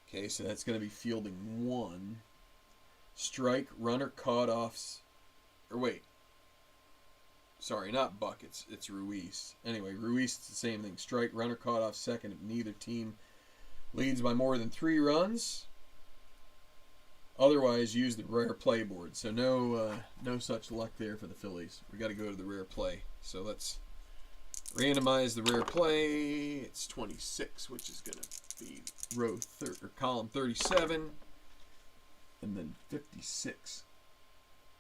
Okay, so that's going to be fielding 1. strike, runner, caught offs. Or wait. Sorry, not Buck. It's Ruiz. Anyway, Ruiz is the same thing. Strike, runner, caught off second if neither team leads by more than 3 runs. Otherwise, use the rare play board. So no such luck there for the Phillies. We got to go to the rare play. So let's randomize the rare play. It's 26, which is going to be column 37, and then 56.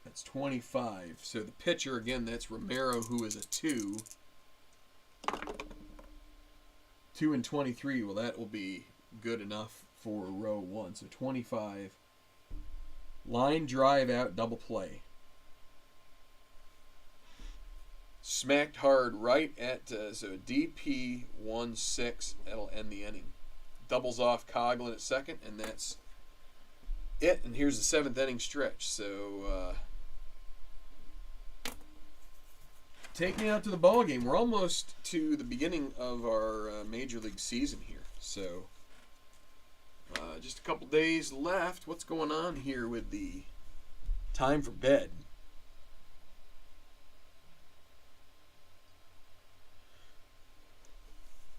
That's 25. So the pitcher, again, that's Romero, who is a 2. 2 and 23. Well, that will be good enough for row 1. So 25. Line drive out, double play. Smacked hard right at, so DP 1-6. That'll end the inning. Doubles off Coughlin at second, and that's it. And here's the 7th inning stretch. So, taking out to the ball game. We're almost to the beginning of our Major League season here. So, just a couple days left. What's going on here with the time for bed?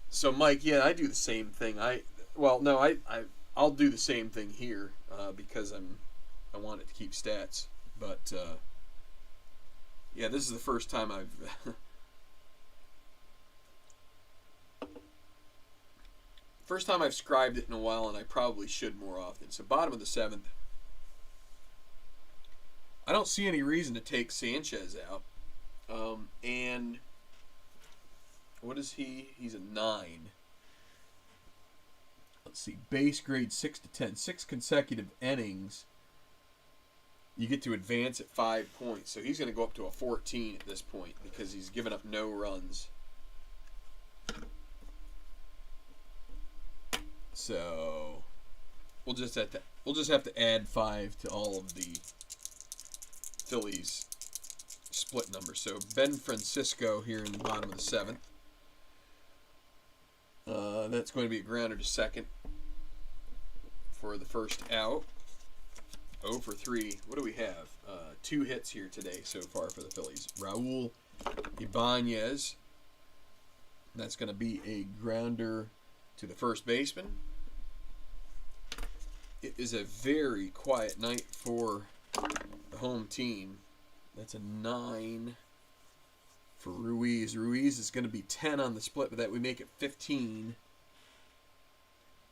So, Mike, yeah, I do the same thing. I'll do the same thing here because I want it to keep stats. But yeah, this is the first time I've scribed it in a while, and I probably should more often. So bottom of the 7th. I don't see any reason to take Sanchez out. And what is he? He's a 9. Let's see. Base grade 6 to 10. 6 consecutive innings. You get to advance at 5 points. So he's going to go up to a 14 at this point because he's given up no runs. So we'll just have to add 5 to all of the Phillies split numbers. So Ben Francisco here in the bottom of the 7th. That's going to be a grounder to second for the first out. 0 for 3. What do we have? 2 hits here today so far for the Phillies. Raul Ibanez. That's going to be a grounder to the first baseman. It is a very quiet night for the home team. That's a 9 for Ruiz. Ruiz is going to be 10 on the split, but that we make it 15.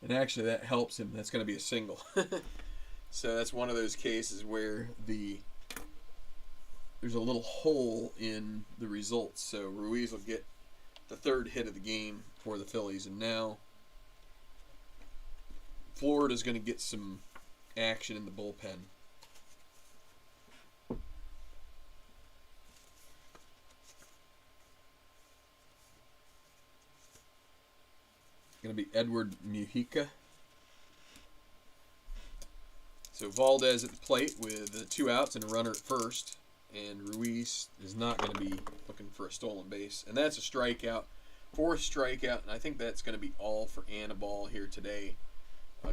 And actually that helps him. That's going to be a single. So that's one of those cases where there's a little hole in the results. So Ruiz will get the 3rd hit of the game for the Phillies. And now Florida's going to get some action in the bullpen. Going to be Edward Mujica. So Valdez at the plate with 2 outs and a runner at first. And Ruiz is not going to be looking for a stolen base. And that's a strikeout. 4th strikeout. And I think that's going to be all for Anibal here today. A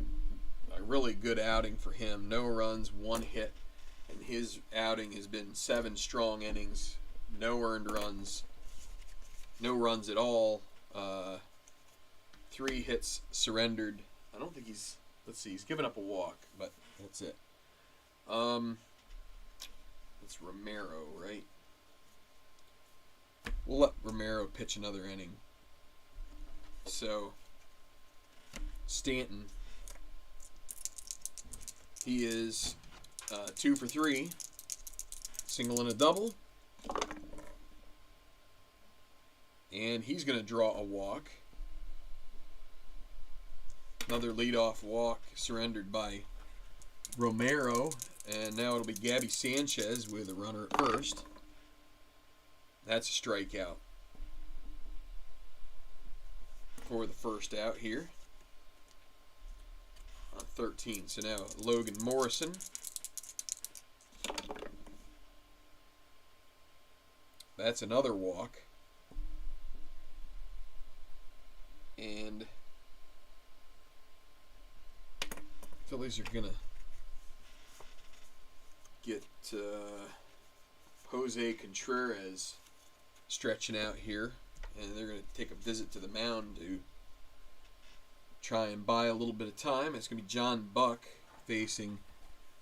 really good outing for him. No runs, 1 hit. And his outing has been 7 strong innings. No earned runs. No runs at all. 3 hits surrendered. I don't think he's... Let's see. He's given up a walk, but that's it. It's Romero, right? We'll let Romero pitch another inning. So, Stanton... He is 2 for 3. Single and a double. And he's going to draw a walk. Another leadoff walk surrendered by Romero. And now it'll be Gabby Sanchez with a runner at first. That's a strikeout for the first out here. On 13. So now Logan Morrison. That's another walk. And Phillies are going to get Jose Contreras stretching out here, and they're going to take a visit to the mound to try and buy a little bit of time. It's going to be John Buck facing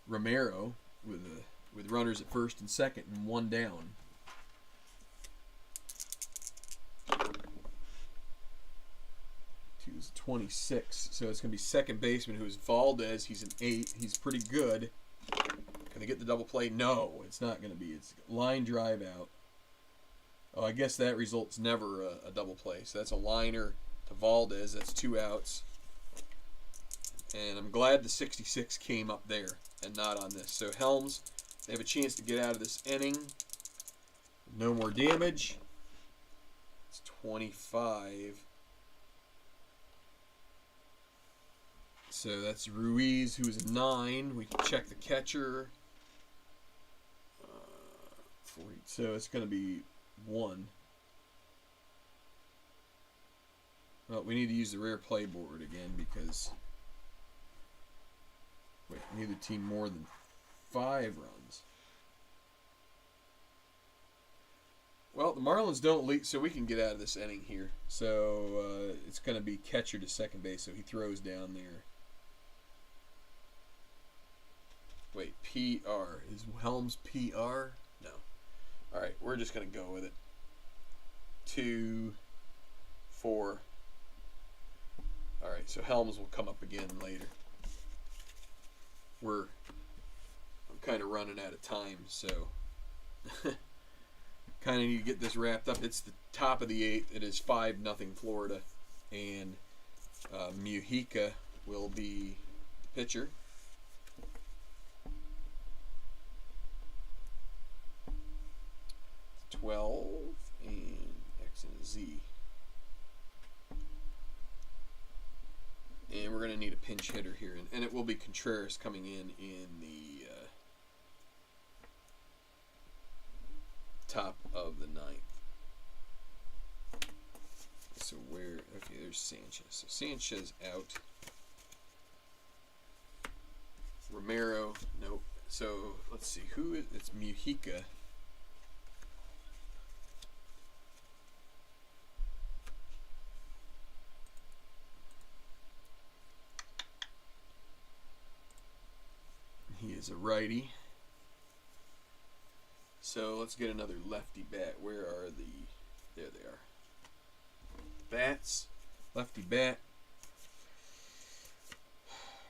Romero with runners at first and second and one down. He was 26, so it's going to be second baseman, who is Valdez. He's an 8. He's pretty good. Can they get the double play? No, it's not going to be. It's line drive out. Oh, I guess that results never a double play. So that's a liner to Valdez. That's 2 outs. And I'm glad the 66 came up there and not on this. So Helms, they have a chance to get out of this inning. No more damage. It's 25. So that's Ruiz, who is a 9. We can check the catcher. 40. So it's going to be 1. Well, we need to use the rare play board again because neither team more than 5 runs. Well, the Marlins don't lead, so we can get out of this inning here. So it's going to be catcher to second base, so he throws down there. Wait, PR. Is Helms PR? No. All right, we're just going to go with it. 2, 4. All right, so Helms will come up again later. I'm kind of running out of time, so kind of need to get this wrapped up. It's the top of the 8th. It is 5-0 Florida, and Mujica will be the pitcher. It's 12 and X and a Z. And we're going to need a pinch hitter here, and it will be Contreras coming in the top of the 9th. So okay, there's Sanchez. So Sanchez out. Romero, nope. So let's see, it's Mujica. He is a righty. So let's get another lefty bat. Where are there they are. Bats. Lefty bat.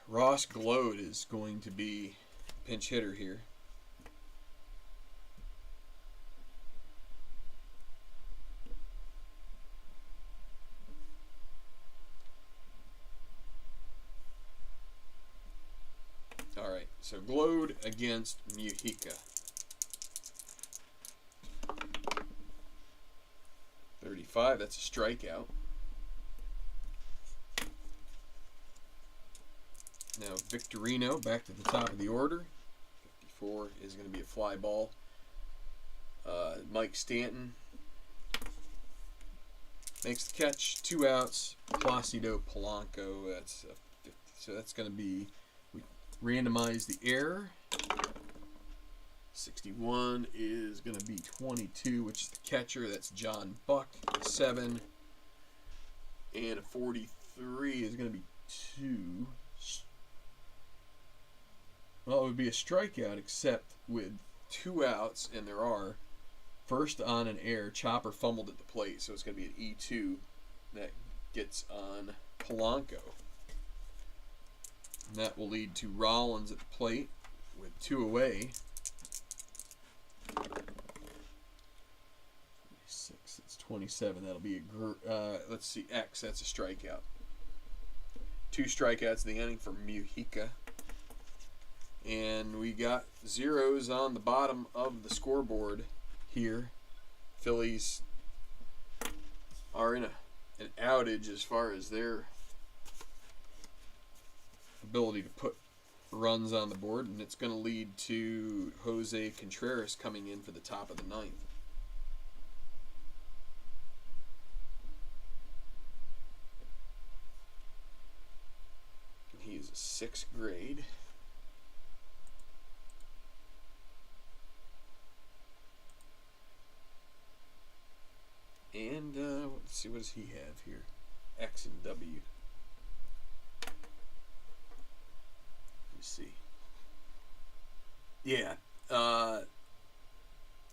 Ross Glode is going to be pinch hitter here. Alright, so Glode against Mujica. 35, that's a strikeout. Now Victorino back to the top of the order. 54 is going to be a fly ball. Mike Stanton makes the catch. 2 outs. Placido Polanco. That's a 50. So that's going to be, we randomize the error. 61 is going to be 22, which is the catcher. That's John Buck, 7. And a 43 is going to be 2. Well, it would be a strikeout, except with 2 outs, and there are. First on an error, Chopper fumbled at the plate, so it's going to be an E2 that gets on Polanco. And that will lead to Rollins at the plate with 2 away. 6, it's 27. That'll be let's see, X. That's a strikeout. 2 strikeouts in the inning for Mujica. And we got zeros on the bottom of the scoreboard here. Phillies are in an outage as far as their ability to put runs on the board, and it's going to lead to Jose Contreras coming in for the top of the 9th. He is a 6th grade. see, what does he have here? X and W. Let me see. Yeah.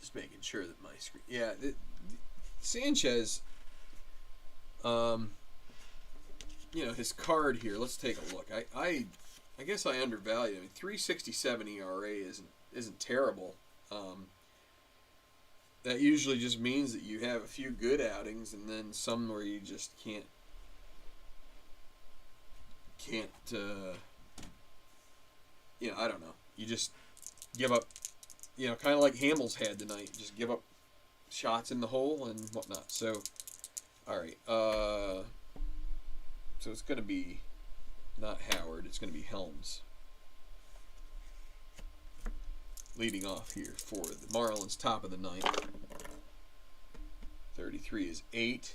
Just making sure that my screen. Yeah. Sanchez. His card here. Let's take a look. I guess I undervalue him. 3.67 ERA isn't terrible. That usually just means that you have a few good outings and then some where you just can't I don't know. You just give up, kind of like Hamels had tonight. Just give up shots in the hole and whatnot. So, all right. So it's going to be not Howard. It's going to be Helms leading off here for the Marlins, top of the ninth. 33 is 8.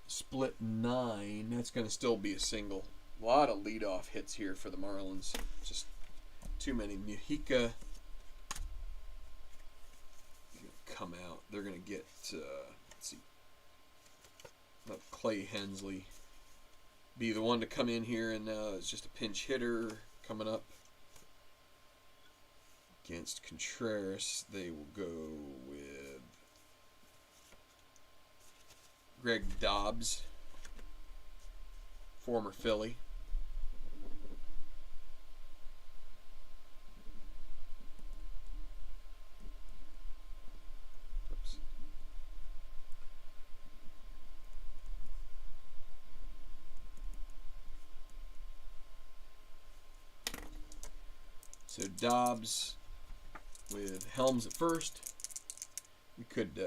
Split 9. That's going to still be a single. A lot of leadoff hits here for the Marlins. Just too many. Mujica come out. They're going to get, let's see, let Clay Hensley be the one to come in here, and it's just a pinch hitter coming up against Contreras. They will go with Greg Dobbs, former Philly. Oops. So Dobbs with Helms at first. We could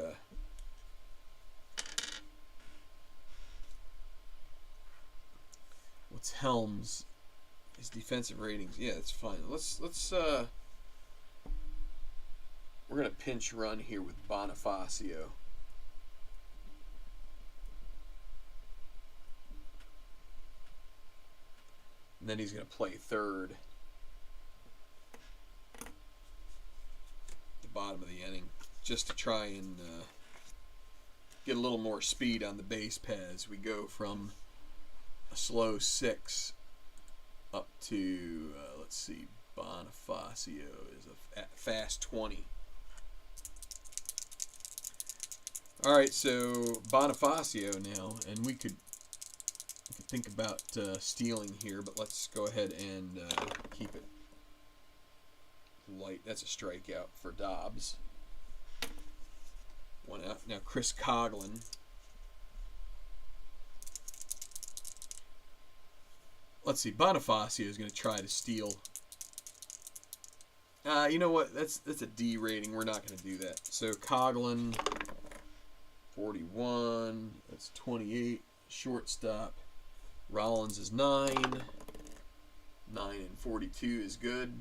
what's Helms? His defensive ratings. Yeah, that's fine. Let's we're gonna pinch run here with Bonifacio. And then he's gonna play third. The bottom of the inning, just to try and get a little more speed on the base paths. We go from a slow 6 up to, let's see, Bonifacio is a fast 20. All right, so Bonifacio now, and we could think about stealing here, but let's go ahead and keep it light. That's a strikeout for Dobbs. One out. Now Chris Coughlin. Let's see. Bonifacio is going to try to steal. You know what? That's a D rating. We're not going to do that. So Coughlin, 41. That's 28. Shortstop. Rollins is 9. 9 and 42 is good.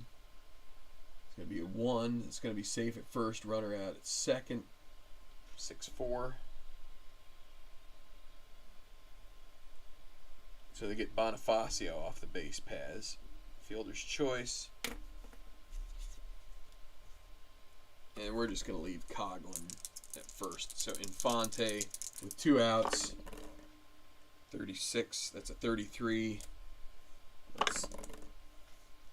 It's going to be a 1. It's going to be safe at first. Runner out at second. 6-4. So they get Bonifacio off the base paths. Fielder's choice. And we're just going to leave Coughlin at first. So Infante with 2 outs. 36. That's a 33. That's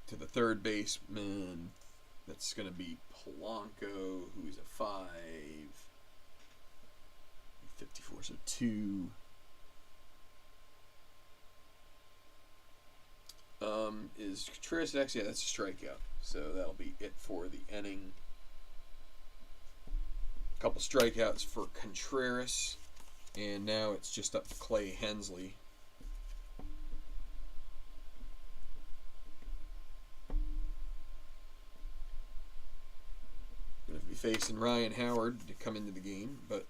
to the third baseman. That's going to be Polanco, who's a 5. 54, so 2. Is Contreras next? Yeah, that's a strikeout. So that'll be it for the inning. A couple strikeouts for Contreras. And now it's just up to Clay Hensley. Going to be facing Ryan Howard to come into the game, but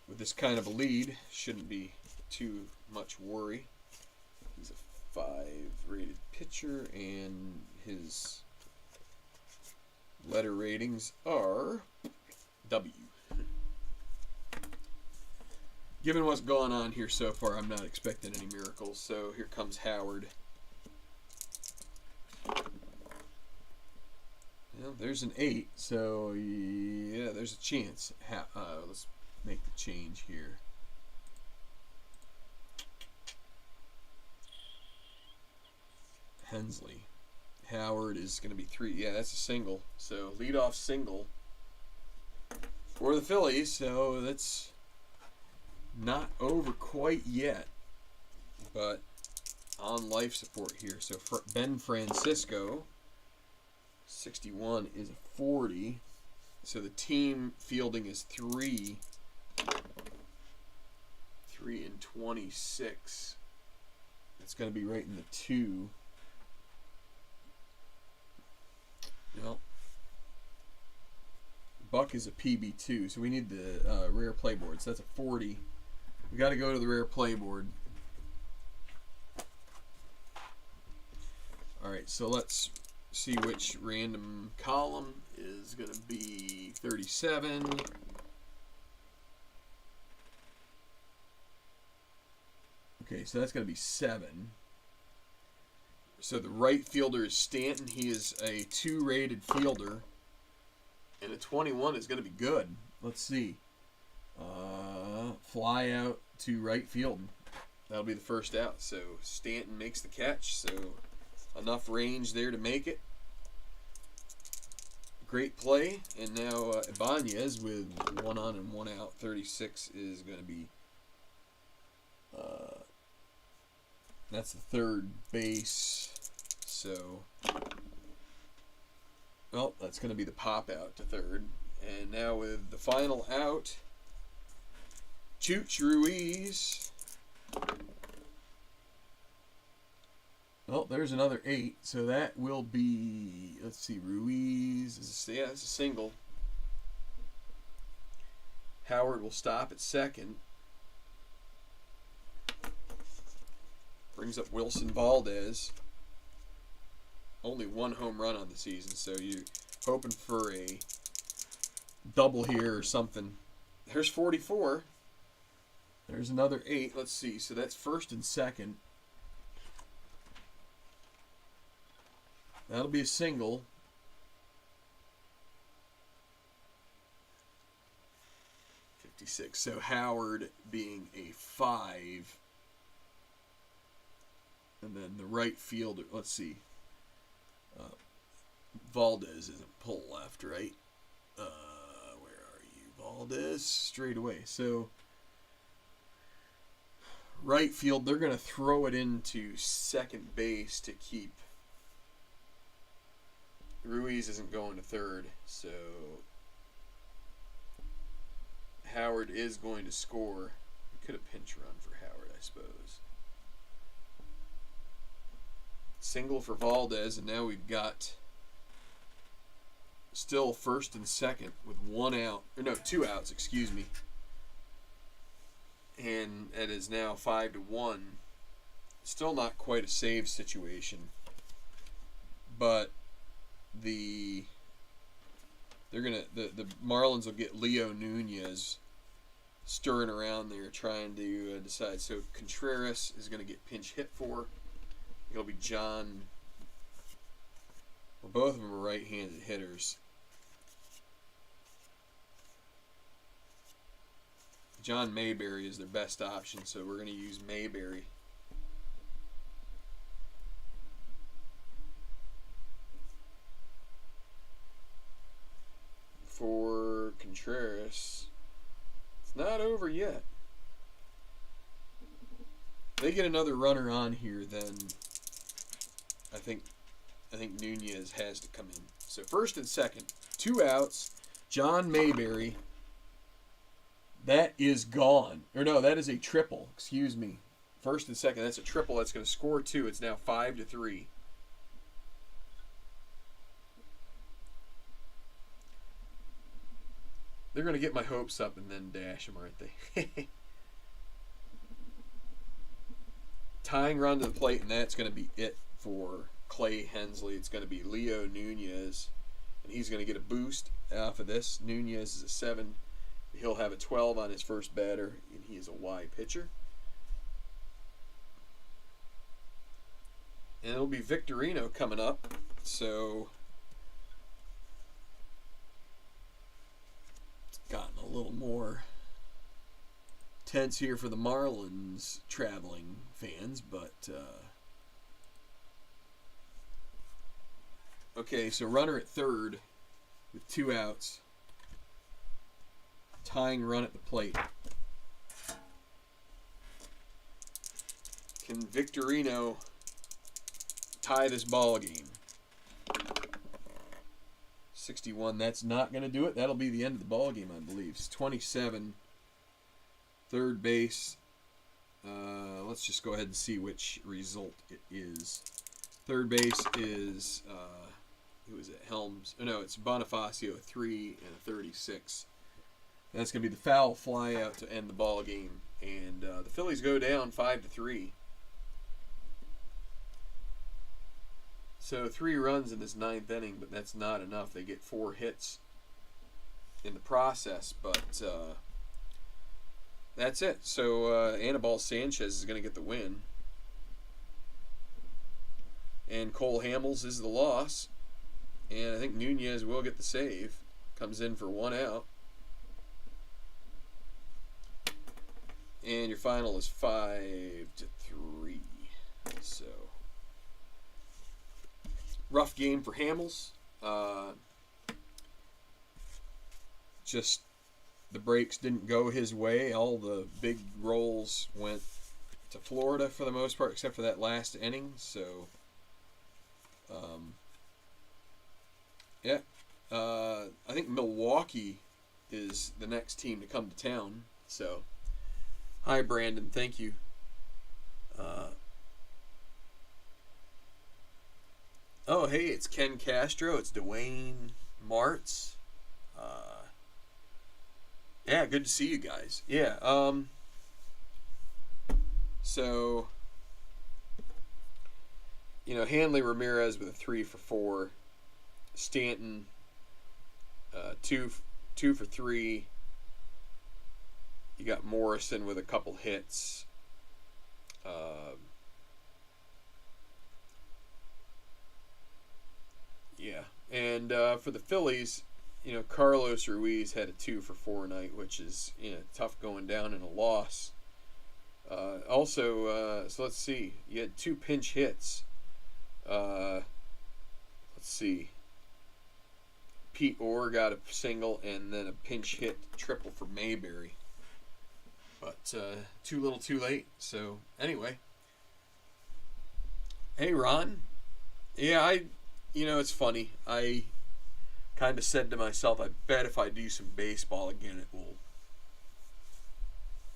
with this kind of a lead, shouldn't be too much worry. He's a 5 rated pitcher, and his letter ratings are W. Given what's gone on here so far, I'm not expecting any miracles. So here comes Howard. Well, there's an 8, so yeah, there's a chance. Let's make the change here. Hensley. Howard is going to be 3. Yeah, that's a single. So leadoff single for the Phillies. So that's not over quite yet, but on life support here. So Ben Francisco, 61 is a 40. So the team fielding is 3 and 26. It's going to be right in the 2. Well, Buck is a PB2, so we need the rare play board. So that's a 40. We got to go to the rare play board. All right, so let's see which random column is going to be 37. Okay, so that's going to be 7. So the right fielder is Stanton. He is a 2-rated fielder. And a 21 is going to be good. Let's see. Fly out to right field. That'll be the first out. So Stanton makes the catch. So enough range there to make it. Great play. And now Ibanez with 1 on and 1 out. 36 is going to be... that's the third base. So, well, that's going to be the pop out to third. And now with the final out, Chooch Ruiz. Well, there's another 8. So that will be, let's see, Ruiz. Yeah, it's a single. Howard will stop at second. Brings up Wilson Valdez. Only 1 home run on the season, so you're hoping for a double here or something. There's 44. There's another 8. Let's see. So that's first and second. That'll be a single. So Howard being a 5. And then the right fielder, let's see. Valdez isn't pull left, right? Where are you? Valdez, straight away. So, right field, they're going to throw it into second base to keep. Ruiz isn't going to third, so Howard is going to score. We could have pinch run for Howard, I suppose. Single for Valdez, and now we've got still first and second with 1 out. Or no, 2 outs, excuse me. And it is now 5-1. Still not quite a save situation. But the Marlins will get Leo Nunez stirring around there trying to decide. So Contreras is going to get pinch hit for. It'll be John. Well, both of them are right-handed hitters. John Mayberry is their best option, so we're going to use Mayberry. For Contreras, it's not over yet. If they get another runner on here, then I think Nunez has to come in. So first and second, 2 outs. John Mayberry. That is gone. Or no, that is a triple. Excuse me. First and second, that's a triple. That's going to score 2. It's now 5-3. They're going to get my hopes up and then dash them, aren't they? Tying run to the plate, and that's going to be it for Clay Hensley. It's going to be Leo Nunez, and he's going to get a boost off of this. Nunez is a 7. He'll have a 12 on his first batter, and he is a Y pitcher. And it'll be Victorino coming up. So little more tense here for the Marlins traveling fans, but okay, so runner at third with 2 outs, tying run at the plate. Can Victorino tie this ball game? 61, that's not going to do it. That'll be the end of the ball game, I believe. It's 27, third base. Let's just go ahead and see which result it is. Third base is, who is it? Helms. Oh, no, it's Bonifacio, a 3 and a 36. That's going to be the foul fly out to end the ball game. And the Phillies go down 5-3. So 3 runs in this 9th inning, but that's not enough. They get 4 hits in the process, but that's it. So Anibal Sanchez is going to get the win. And Cole Hamels is the loss. And I think Nunez will get the save. Comes in for 1 out. And your final is 5-3. So rough game for Hamels. Just the breaks didn't go his way. All the big rolls went to Florida for the most part, except for that last inning. So, yeah. I think Milwaukee is the next team to come to town. So, hi, Brandon. Thank you. Oh, hey, it's Ken Castro. It's Dwayne Martz. Yeah, good to see you guys. Yeah, so, Hanley Ramirez with a 3 for 4. Stanton, 2 for 3. You got Morrison with a couple hits. Yeah, and for the Phillies, Carlos Ruiz had a 2 for 4 night, which is tough going down in a loss. Also, so let's see, you had 2 pinch hits. Let's see, Pete Orr got a single and then a pinch hit triple for Mayberry, but too little, too late. So anyway, hey Ron, yeah, it's funny. I kind of said to myself, I bet if I do some baseball again, it will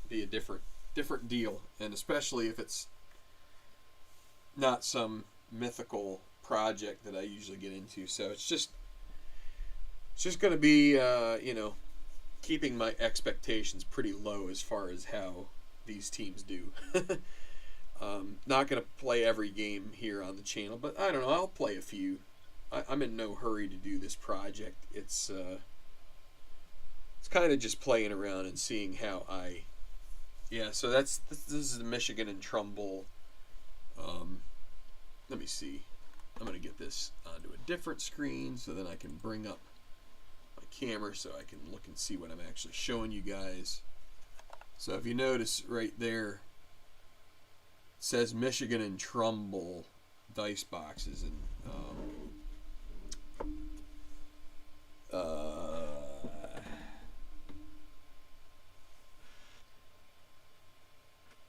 be a different deal, and especially if it's not some mythical project that I usually get into. So it's just going to be, keeping my expectations pretty low as far as how these teams do. Not going to play every game here on the channel, but I don't know. I'll play a few. I'm in no hurry to do this project. It's kind of just playing around and seeing how I. Yeah, so this is the Michigan and Trumbull. Let me see. I'm going to get this onto a different screen so then I can bring up my camera so I can look and see what I'm actually showing you guys. So if you notice right there, it says Michigan and Trumbull dice boxes, and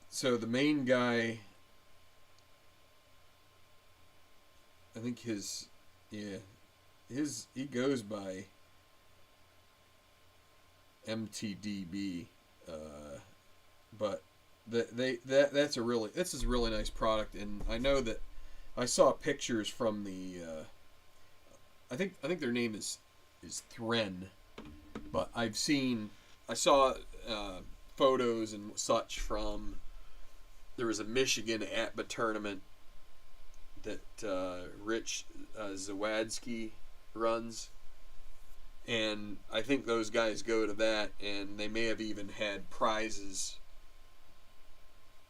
so the main guy, I think he goes by MTDB, but this is a really nice product, and I know that I saw pictures from the I think their name is Thren, but I saw photos and such from, there was a Michigan APBA tournament that Rich Zawadski runs, and I think those guys go to that, and they may have even had prizes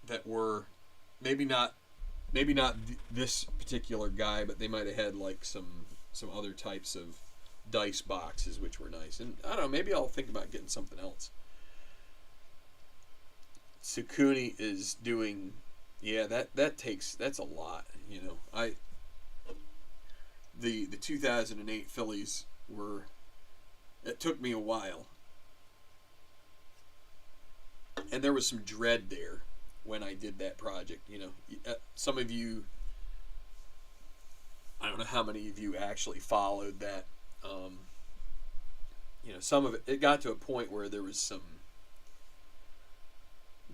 that were maybe not this particular guy, but they might have had like some other types of dice boxes, which were nice. And I don't know, maybe I'll think about getting something else. Tsukuni is doing, yeah, that's a lot. The 2008 Phillies were, it took me a while, and there was some dread there when I did that project. Some of you, I don't know how many of you actually followed that. Some of it got to a point where there was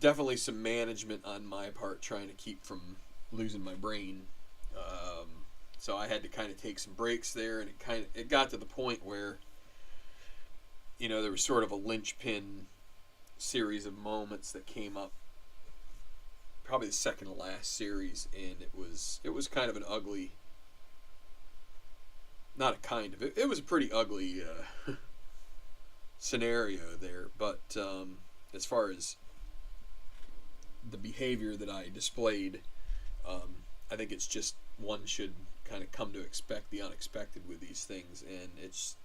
definitely some management on my part trying to keep from losing my brain. So I had to kind of take some breaks there, and it got to the point where there was sort of a linchpin series of moments that came up, probably the second to last series, and it was kind of an ugly, not a kind of, it was a pretty ugly scenario there. But as far as the behavior that I displayed, I think it's just one should kind of come to expect the unexpected with these things. And it's,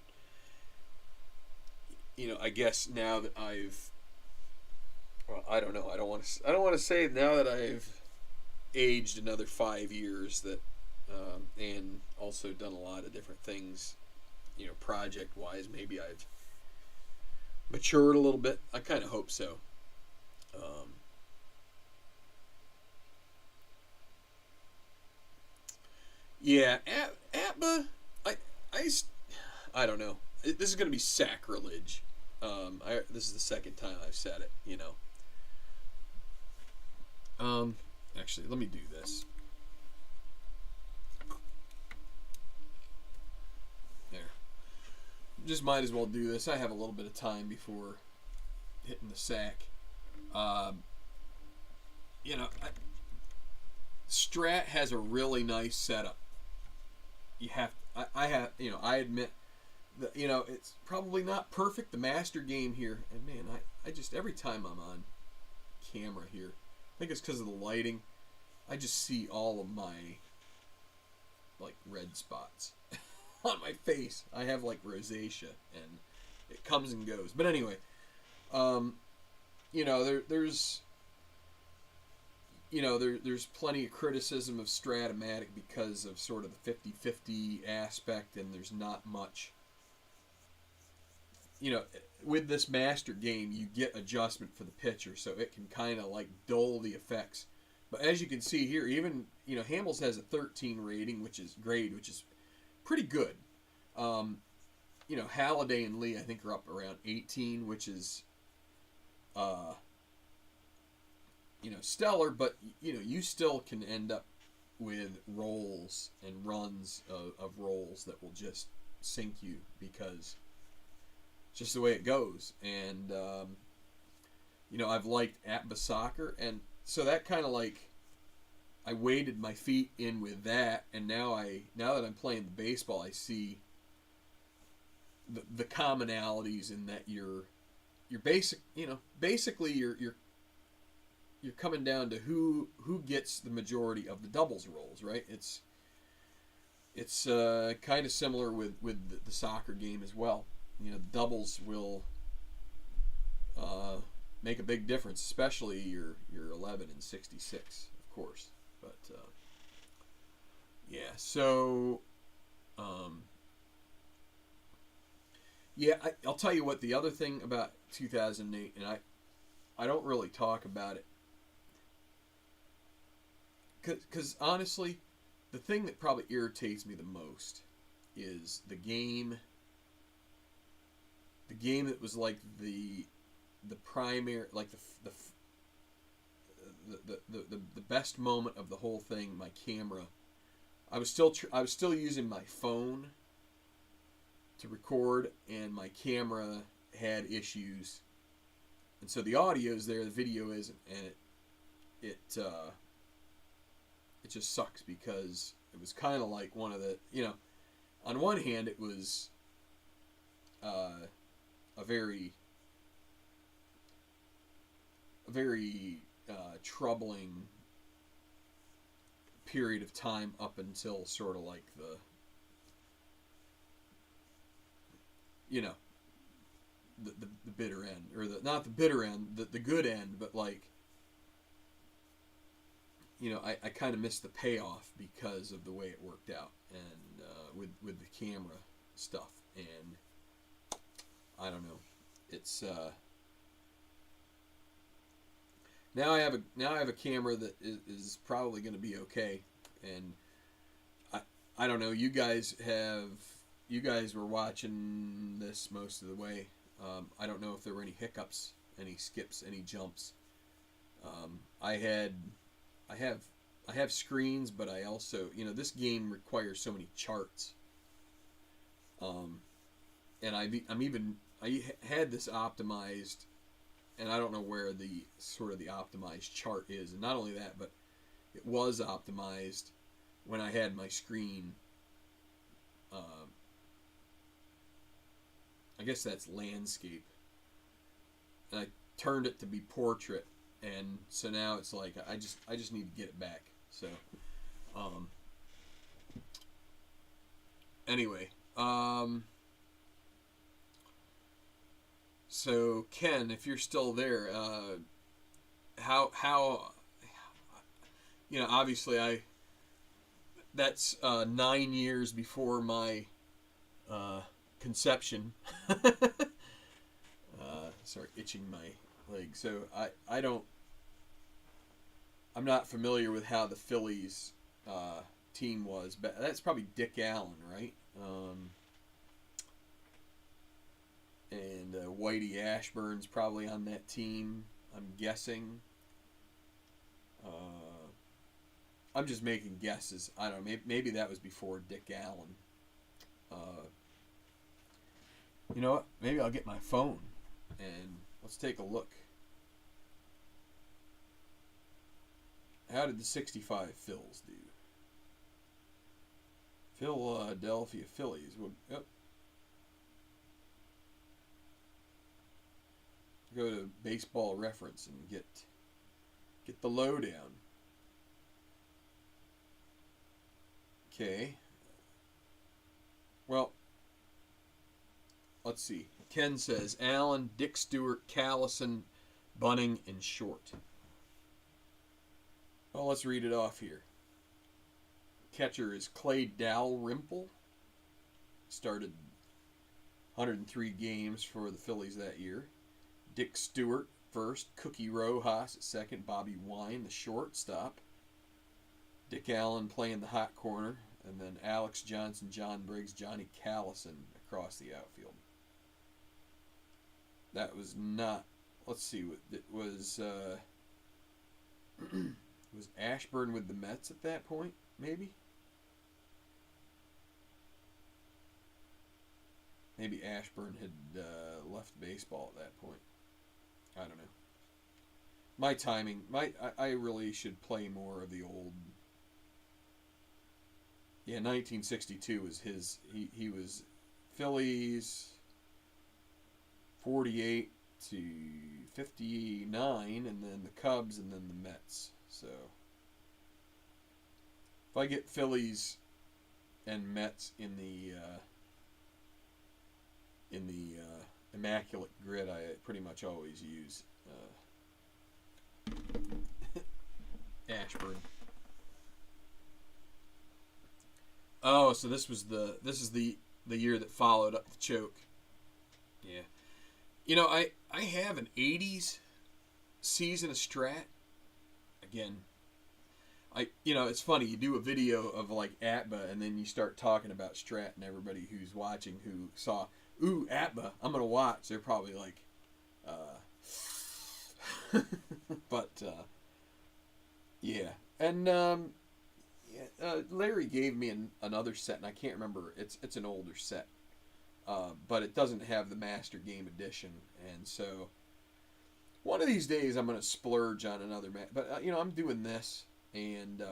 I guess now that I don't know, I don't want to say now that I've aged another 5 years that and also done a lot of different things, project wise, maybe I've matured a little bit. I kind of hope so. Yeah, APBA, I don't know. This is going to be sacrilege. This is the second time I've said it, Actually, let me do this. There. Just might as well do this. I have a little bit of time before hitting the sack. Strat has a really nice setup. I admit that, it's probably not perfect, the master game here. And man, I just, every time I'm on camera here, I think it's because of the lighting, I just see all of my, red spots on my face. I have, rosacea, and it comes and goes. But anyway, there's plenty of criticism of Stratomatic because of sort of the 50-50 aspect, and there's not much. With this master game, you get adjustment for the pitcher, so it can kind of dull the effects. But as you can see here, even, Hamels has a 13 rating, which is pretty good. Halladay and Lee, I think, are up around 18, which is, stellar, but, you still can end up with rolls and runs of rolls that will just sink you because it's just the way it goes. And, I've liked APBA Soccer, and so that kind of I waded my feet in with that, and now that I'm playing the baseball, I see the commonalities in that you're basically you're coming down to who gets the majority of the doubles rolls, right? It's kind of similar with the soccer game as well. Doubles will make a big difference, especially your 11 and 66, of course. But yeah, so I'll tell you what. The other thing about 2008, and I don't really talk about it, because honestly, the thing that probably irritates me the most is the game. The game that was the primary, the best moment of the whole thing. My camera, I was still using my phone to record, and my camera had issues, and so the audio's there, the video isn't, and it just sucks because it was kind of like one of the, on one hand it was a very troubling period of time up until sort of you know, the bitter end, or the not the bitter end, the good end, but like, you know, I kind of missed the payoff because of the way it worked out, and with the camera stuff, and I don't know, it's now I have a camera that is probably going to be okay, and I don't know, you guys were watching this most of the way. I don't know if there were any hiccups, any skips, any jumps. I have screens, but I also, you know, this game requires so many charts. And I had this optimized, and I don't know where the sort of the optimized chart is. And not only that, but it was optimized when I had my screen. I guess that's landscape, and I turned it to be portrait, and so now it's like I just need to get it back. So, anyway, so Ken, if you're still there, how you know, obviously that's 9 years before my conception. Sorry, itching my leg. So I'm not familiar with how the Phillies team was, but that's probably Dick Allen, right? And Whitey Ashburn's probably on that team, I'm guessing. I'm just making guesses. I don't know. Maybe that was before Dick Allen. You know what? Maybe I'll get my phone and let's take a look. How did the 65 Phils do? Philadelphia Phillies. Well, yep. Go to Baseball Reference and get the lowdown. Okay. Well, let's see. Ken says Allen, Dick Stewart, Callison, Bunning, and Short. Well, let's read it off here. Catcher is Clay Dalrymple. Started 103 games for the Phillies that year. Dick Stewart first, Cookie Rojas at second, Bobby Wine, the shortstop. Dick Allen playing the hot corner, and then Alex Johnson, John Briggs, Johnny Callison across the outfield. That was not. Let's see. It was. Was Ashburn with the Mets at that point? Maybe. Maybe Ashburn had left baseball at that point. I don't know. My timing. I really should play more of the old. Yeah, 1962 was his. He was Phillies 48 to 59, and then the Cubs, and then the Mets. So if I get Phillies and Mets in the immaculate grid, I pretty much always use Ashburn. Oh, so this is the year that followed up the choke. Yeah. You know, I have an 80s season of Strat. Again, it's funny, you do a video of like APBA and then you start talking about Strat, and everybody who's watching who saw, ooh, APBA, I'm going to watch. They're probably like, but, yeah. And, Larry gave me another set, and I can't remember. It's an older set, but it doesn't have the Master Game Edition, and so one of these days I'm going to splurge on another But I'm doing this, and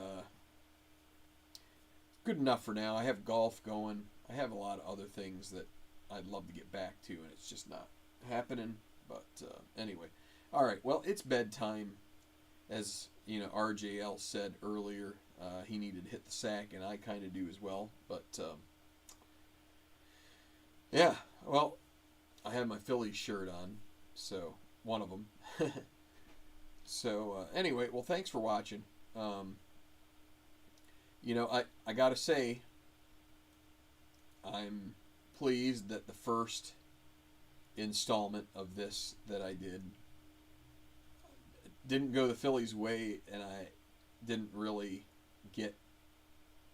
good enough for now. I have golf going. I have a lot of other things that I'd love to get back to, and it's just not happening. But anyway, all right. Well, it's bedtime, as RJL said earlier. He needed to hit the sack, and I kind of do as well. But, yeah, well, I have my Phillies shirt on, so one of them. So anyway, well, thanks for watching. I gotta say, I'm pleased that the first installment of this that I didn't go the Phillies' way, and I didn't really get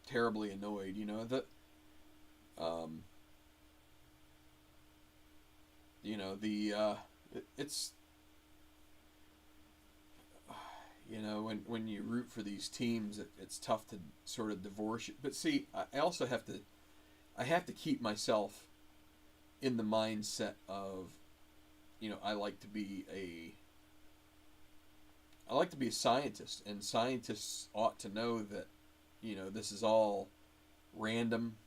terribly annoyed. It's when you root for these teams, it's tough to sort of divorce it. But see, I also have to keep myself in the mindset of, I like to be a scientist, and scientists ought to know that, this is all random,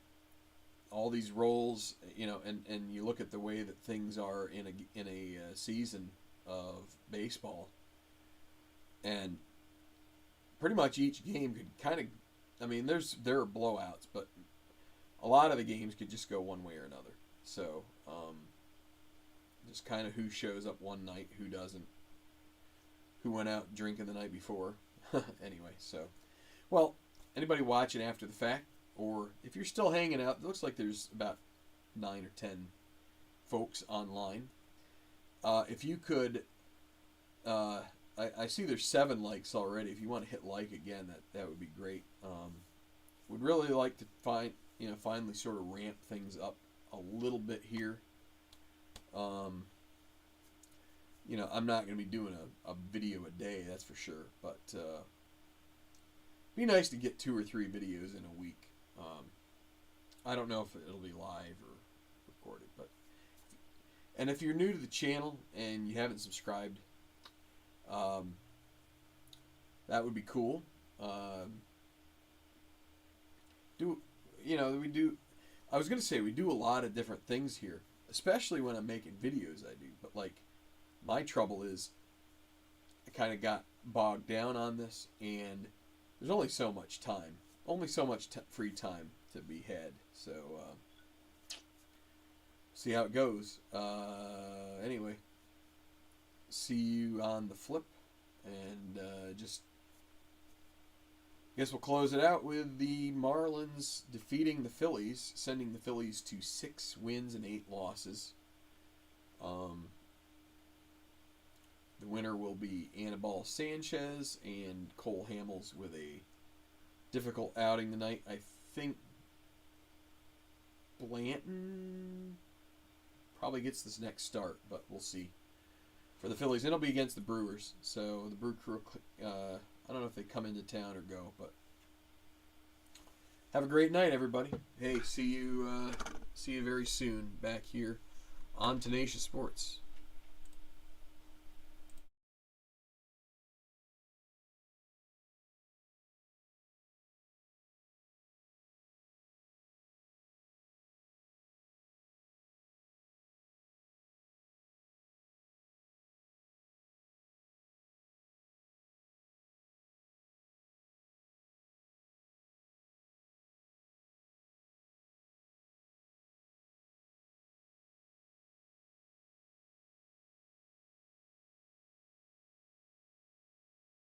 all these roles, and you look at the way that things are in a season of baseball, and pretty much each game could kind of, there are blowouts, but a lot of the games could just go one way or another. So, just kind of who shows up one night, who doesn't, who went out drinking the night before. Anyway, so, well, anybody watching after the fact, or if you're still hanging out, it looks like there's about 9 or 10 folks online. If you could, I see there's 7 likes already. If you want to hit like again, that would be great. Would really like to finally sort of ramp things up a little bit here. I'm not going to be doing a video a day, that's for sure. But be nice to get 2 or 3 videos in a week. I don't know if it'll be live or recorded, and if you're new to the channel and you haven't subscribed, that would be cool. We do. I was gonna say we do a lot of different things here, especially when I'm making videos. I do, but my trouble is I kind of got bogged down on this, and there's only so much time, free time to be had. So see how it goes. Anyway, see you on the flip, and guess we'll close it out with the Marlins defeating the Phillies, sending the Phillies to 6 wins and 8 losses. The winner will be Anibal Sanchez, and Cole Hamels with a difficult outing tonight. I think Blanton probably gets this next start, but we'll see. For the Phillies, it'll be against the Brewers, so the Brew Crew, I don't know if they come into town or go, but have a great night, everybody. Hey, see you very soon back here on Tenacious Sports.